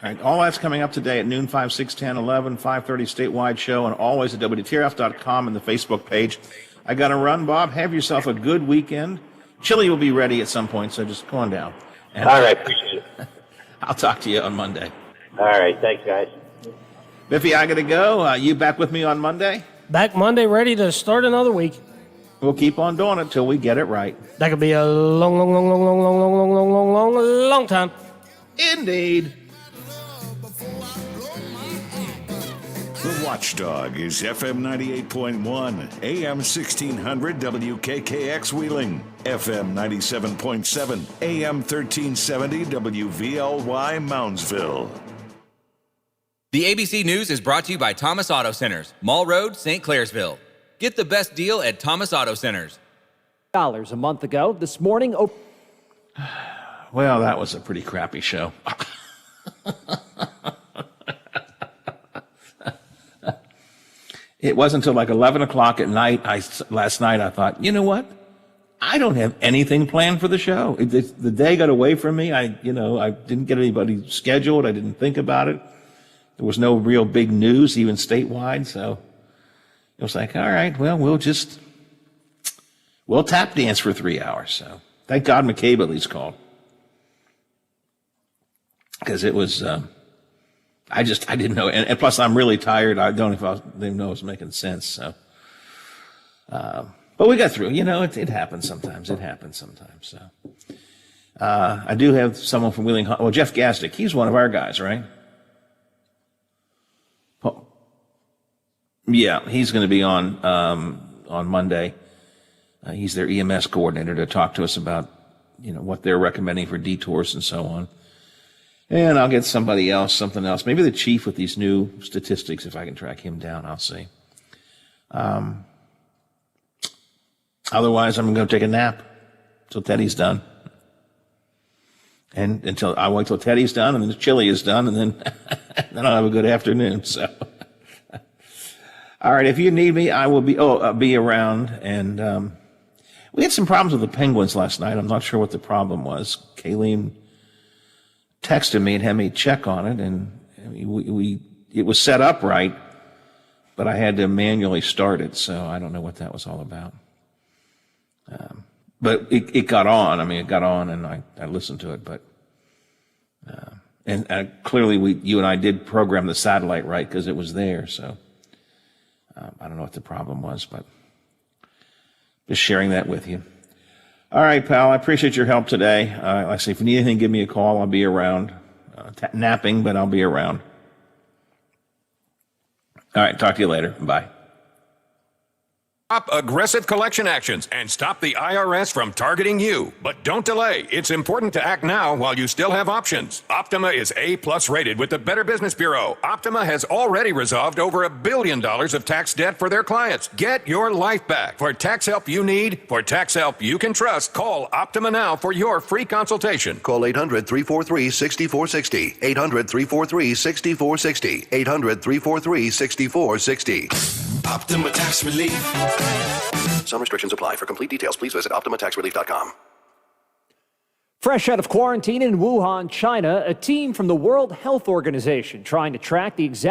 All right, all that's coming up today at noon, 5, 6, 10, 11, 5:30 statewide show, and always at WTRF.com and the Facebook page. I got to run, Bob. Have yourself a good weekend. Chili will be ready at some point, so just come on down. And all right, appreciate it. I'll talk to you on Monday. All right, thanks, guys. Biffy, I got to go. You back with me on Monday? Back Monday, ready to start another week. We'll keep on doing it till we get it right. That could be a long time. Indeed. The Watchdog is FM 98.1, AM 1600 WKKX Wheeling, FM 97.7, AM 1370 WVLY Moundsville. The ABC News is brought to you by Thomas Auto Centers, Mall Road, St. Clairsville. Get the best deal at Thomas Auto Centers. $1 a month ago. This morning, well, that was a pretty crappy show. It wasn't until like 11 o'clock at night, last night, I thought, you know what? I don't have anything planned for the show. The day got away from me. I didn't get anybody scheduled. I didn't think about it. There was no real big news, even statewide. So it was like, all right, well, we'll tap dance for 3 hours. So thank God McCabe at least called. Because it was, I didn't know. And plus, I'm really tired. I don't even know if it was making sense. So, but we got through. It happens sometimes. So, I do have someone from Wheeling. Well, Jeff Gasdick. He's one of our guys, right? Oh, yeah, he's going to be on Monday. He's their EMS coordinator to talk to us about, what they're recommending for detours and so on. And I'll get something else. Maybe the chief with these new statistics, if I can track him down, I'll see. Otherwise, I'm going to take a nap till Teddy's done. And I'll wait till Teddy's done and the chili is done, and then I'll have a good afternoon. So, all right, if you need me, I will be around. And we had some problems with the Penguins last night. I'm not sure what the problem was. Kayleen texted me and had me check on it, and it was set up right, but I had to manually start it, so I don't know what that was all about. But it got on. I mean, it got on, and I listened to it, but and clearly you and I did program the satellite right because it was there. So I don't know what the problem was, but just sharing that with you. All right, pal, I appreciate your help today. Like I say, if you need anything, give me a call. I'll be around. Napping, but I'll be around. All right, talk to you later. Bye. Stop aggressive collection actions and stop the IRS from targeting you. But don't delay. It's important to act now while you still have options. Optima is A+ rated with the Better Business Bureau. Optima has already resolved over $1 billion of tax debt for their clients. Get your life back. For tax help you need, for tax help you can trust, call Optima now for your free consultation. Call 800-343-6460. 800-343-6460. 800-343-6460. Optima Tax Relief. Some restrictions apply. For complete details, please visit OptimaTaxRelief.com. Fresh out of quarantine in Wuhan, China, a team from the World Health Organization trying to track the exact